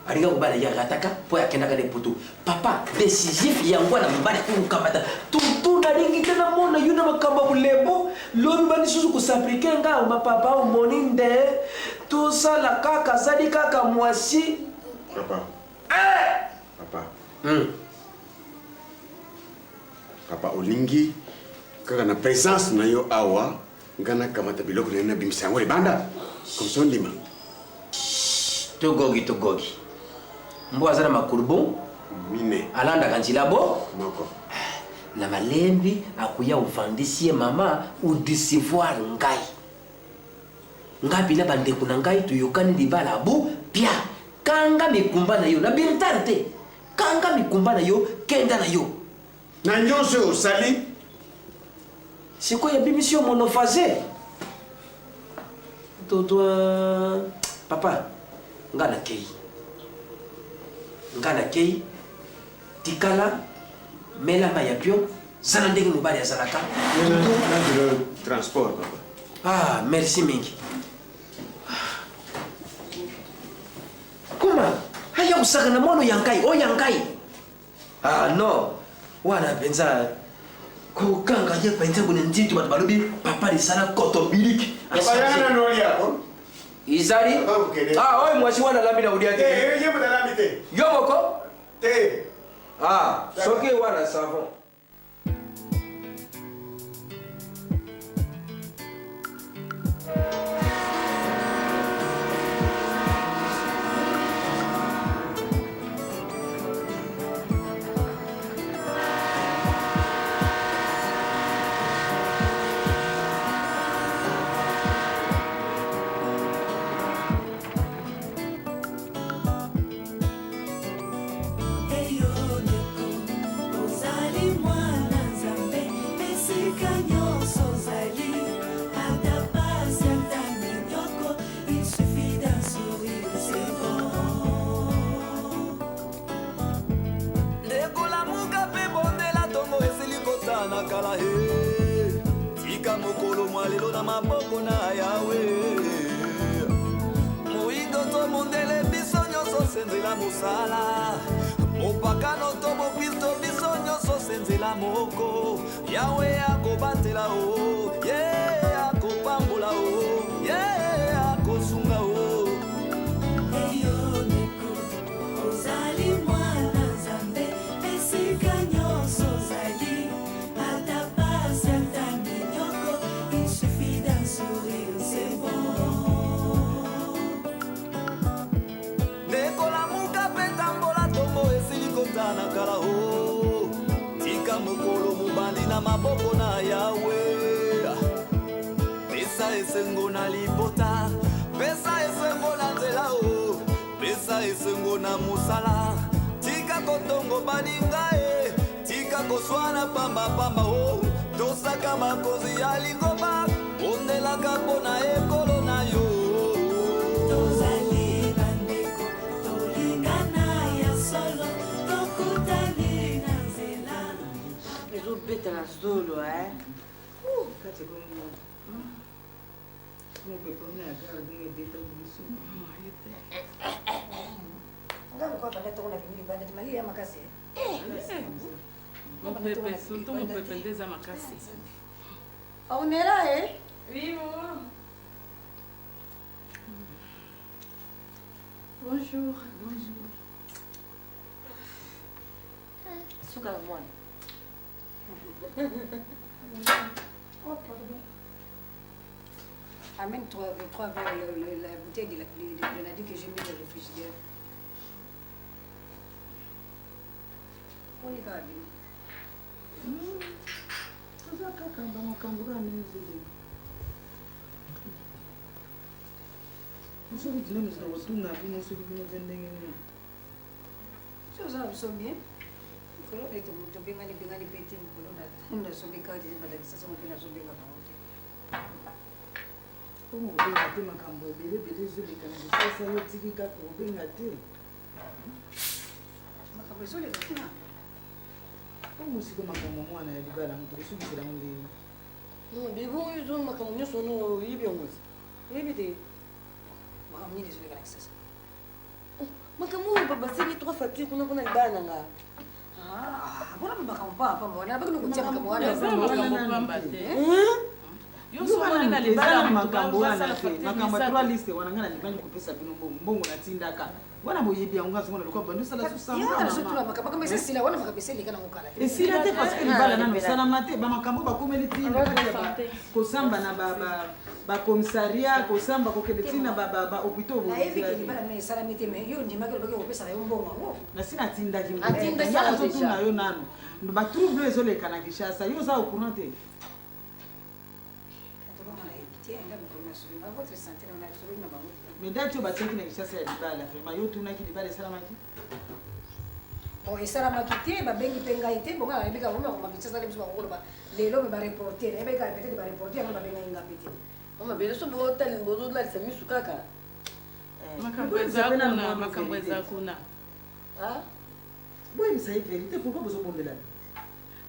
alinga kobala ye arataka mpo akendaka ne poto papa décisif yango wana mobali akokambata tutu nalingi te namona yo na makambo ya bolembo lobi balisusu kosaplike nga mapapa omoni nde tosala kaka azali kaka mwasi papa olingi kaka na présence na yo awa nga nakamata biloko na ye nabimisa yango libanda komso ndima togogi mbo aza na makulubu mine alandaka nzela bo moko na malembi akuya ovandisi ye mama odecevoir ngai bina bandeko na ngai toyokani libala bu pia kanga mikumba na yo na birtare te kanga mikumba na yo kenda na yo na nyonso oyo osali sikoyo ebimisi yo monophase totwa papa nga nakei tikala melama ya pio zala ndenge mobali azalaka transport papa merci mingi koma aya kosaka na mwana oya ngai non wana mpenza kokanga ye mpenza kone nzitu bato balobi papa lisala kotobiliki izali oyo mwasi wana lambi na udia te yo moko te soki wana savon tika mokolo mwa lelo na maboko na yawe moindo to mondele biso nyonso senzela mosala mopakano to mokristo biso nyonso senzela moko yawe akobatela o ye akopambola o ye akosunga o mosala o tika mokolo mobandi na maboko na yawe pesa esengo na libota pesa esengo na nzela o pesa esengo na mosala tika kotongo baninga e tika koswana pambapamba o tosaka makozi ya lingomba ondelaka mpona ekolo na yo tozali bandeko tolingana ya solo tokutani na nzela ezobeta na zolo kati kongo mopepone agarde ebeta biso mopepe nde eza makasi. On est là, hein? Oui, maman. Bonjour. Bonjour. Suka la moine. Oh, pardon. Amène trois verres, la bouteille de grenadine que j'ai mis dans le frigidaire. On y va, bien. oza kaka bamakambo kaka ndenge soki tine mosuka kotunga bino soki bino ze ndenge nini soza biso bien mikolo ete moto bengani pe te mikolo nasobeka te balakisasa mope nazobenga bango te mpo kobenga te makambo ebele ezoleka na lisasa yo tiki kaka kobenga te makambo ezoleka kuna mosiko makambo mwana ya libala moto kosukisela ngo ndeni debo makambo nyonso ono oyebi yango oyebi te makambo nini ezoleka na kisasa makambo oyo babaseli 3 facture kuna mpona libala na nga mpona makambo pamba wana bakino kotia makambo wana makambo wana te makambo ya 3 liste wana nga na libani kopesa bino mbongo natindaka wana boyebi yango ngazongona lokwa bando osala esila te parceke libala nano osalama te bamakambo bakomeli ntina kosamba na bacomissaria kosamba kokende ntina bahôpitau nasi natindaki azotuna yo nano batrouble ezoleka na kishasa yo oza ocourant te mais date oyo batiaki na kishasa ya libala vraiment yo otunaki libala esalamaki esalamaki te babengi mpe ngai te bonga nayebika bomekoma kishasa le biso bakoloba lelo mpe bareporter nayebika peut-être bareporter yango babengai nga mpe te mabele so bozolalisa misu kaka makambo eza kuna boyebisa ye vérité pourquoi bozobombela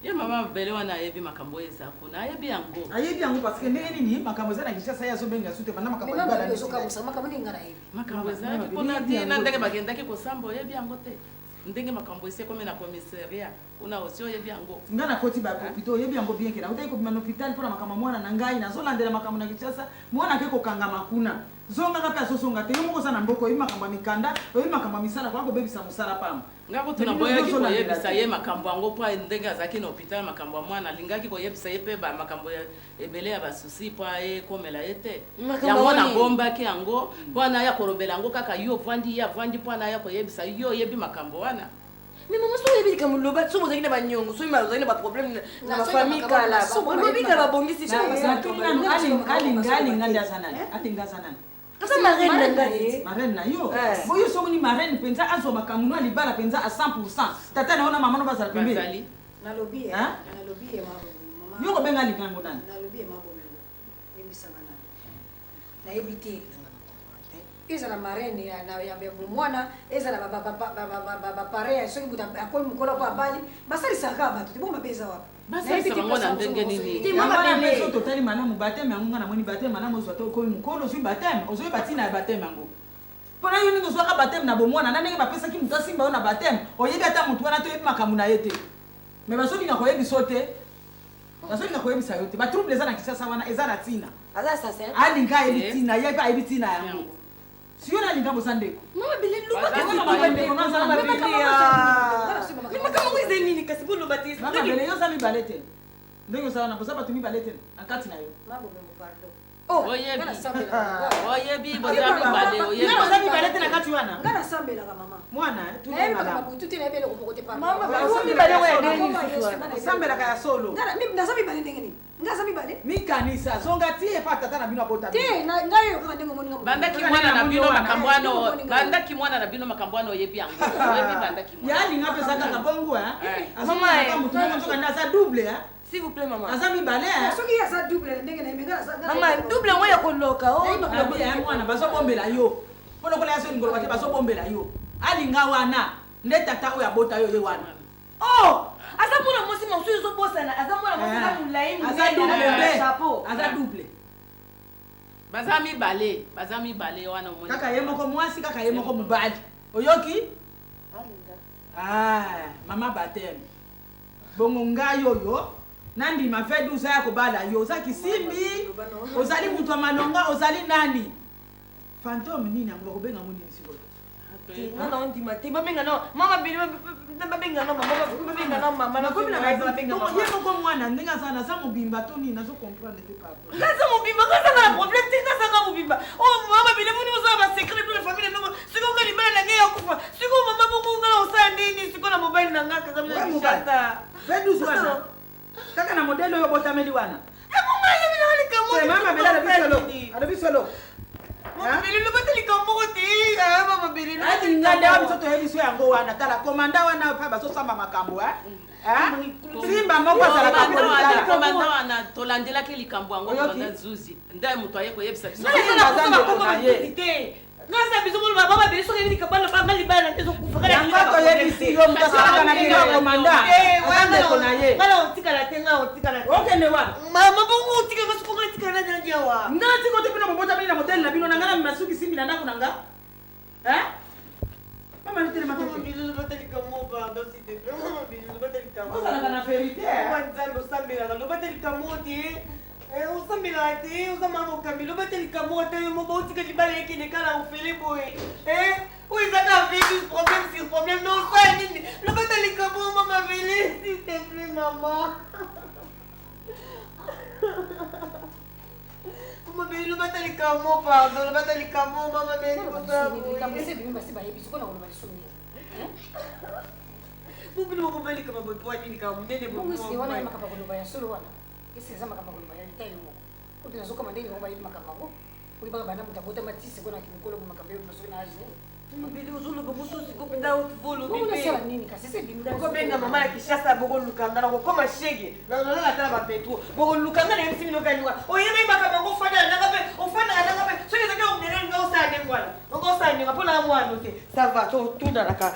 ye mama mabele wana ayebi makambo eza kuna ayebi yango parce que ndenge nini makambo eza na kishasa ye azobenga su te banda makambo ezalaki mpona ntina ndenge bakendaki kosamba oyebi yango te ndenge makambo esi ekomi na commissaria kuna osi oyebi yango nga nakoti bahôpitau oyebi yango bien ke nakotaki kobima na hôpital mpona makambo mwana na ngai nazolandela makambo na kishasa mwana ake kokangama kuna zongaka mpe azosonga te yo moko oza na mboka oyebi makambo ya mikanda oyebi makambo ya misala kona kobebisa mosala pamba nga kotuna boyaki koyebisa ye makambo yango mpo ndenge azalaki na hôpital makambo ya mwana alingaki koyebisa ye mpe makambo ebele ya basusi mpo ayekomela ye te yango nabombaki yango mpo anaya kolobela yango kaka yo ovandi ye avandi mpo anaya koyebisa yo oyebi makambo wana mais maman so oyebi likambo loba so bozalaki na banyongo so ozalaki na baproblème na bafamille kala olobi kala babongisi alinga ndi aza nani alinga aza nani asa marraine na ngai marraine na yo boyo songoni marraine mpenza azwa makambo ya libala mpenza a 100% tata na yo na mama no bazala pembeni nalobi yo kobenga likango nani nalobi ye mabomengo yebisanga nani nayebi te ezala marraine ya bomwana ezala bapare soki buta akomi mokolo po abali basalisaka bato te bo mabe eza wapi so totali malamu bateme yango nga namoni bateme malamu ozwa te okomi mokolo ozwi bateme ozwi batina ya bateme yango mpona yo ndenge ozwaka bateme na bomwana na ndenge bapesaki moto asimba yo na bateme oyebi ata motu wana toyebi makambo na ye te mais bazolinga koyebiso te bazolinga koyebisa yo te batrouble eza na kisasa wana eza na ntina alinga ayebi ntina ye mpe ayebi ntina yango siyo nalinga boza ndeko mabele yo oza mibale te ndenge ozala na boza bato mibale te na kati na yo oyebi bozami bale oyebi bozami bale tena kati wana ngana sambelaka mama mwana mabutu te nayebele kokote sambelaka ya solo naza mibale ndenge nini ngaza mibale mikanisa songa tie pa tata na bino abota te ngai yo kaka ndenge moninga bandaki mwana na bino makambwano bandaki mwana na bino makambwano oyebi yango oyebi bandaki mwana yalinga pesa kaka bongo mama mutu moko nzoka naza double s'il vous plaît maman aza mibale soki aza double ndenge nayemenga mama double ngo ya koloka mwana bazobombela yo mpo lokola yaso lingolo bate bazobombela yo alinga wana nde tata oyo abota yo ye wana aza mwana mosi mosusu ezobosana aza mwana mosi na molai aza double baza mibale wana omoni kaka ye moko mwasi kaka ye moko mobali oyoki mama bateme bongo ngai oyo nandima fe 12 ya kobala yo oza kisimbi ozali mutu ya malonga ozali nani fantôme nini yango bakobenga mo nini sikoyo mwana ondima te babenga no mama babenga no mama babenga no mama ye moko mwana ndenge azala naza mobimba to nini nazo comprendre te papa ngaza mobimba ngazanga na problème te ngazanga mobimba mama bile moni mozala basekret to la famille nongo sikoyo nga libala na ngai ya kufa sikoyo mama bongo nga na osala nini sikoyo na mobile na nga kaza mishata fe 12 wana kaka na modele oyo botameli wana mama bela alobi solo mabili lobata likambo te mama bili ngande wa biso toyebi so yango wana tala komanda wana pa bazosamba makambo simba moko azalakomanda wana tolandelaki likambo yango komanda zuzi nde moto aye koyebisa biso ngasa biso molo baba bili soki ni kabalo banga libala na tezo kufa kana yango toyebisi yo mtasaka na kila komanda azande kona ye ngala otikala tenga otikala okende wana mama bongo otika ngaso ko otikala na jawa ngati ko tepina mobota bina modele na bino na ngala masuki simbi na ndako nanga mama nitele makoko biso bateli kamo ba ndo site mama biso bateli kamo osala na verite wanzambe osambela no bateli kamo te osambela te osama mokambi lo bateli kamo te moko otika libala ekene kala ofele boye oyo eza na vécu problème sur problème non osala nini lo bateli kamo mama vele s'il te plaît mama mama vele lo bateli kamo pardon lo bateli kamo mama vele bubili bobali kama bopwani kama munene isiza makamba kuluma ya tayo mo kuti nazoka mandeni ngomba yibi makamba ngo kuti baka bana mutabota matisi kona kimikolo mu makamba yo maso na aje mbili uzulu bobusu siko pinda utfolo bibi ngona sala nini kasi se bibi ko benga mama ya kishasa bogo lukanga na ko koma shege na na tala ba petro bogo lukanga na msimi lokaliwa o yeme makamba ngo fada na kape o fada na kape so yeza ke umnene ngo sa ne ngwana ngo sa ne ngapona mwana te ça va to tunda na ka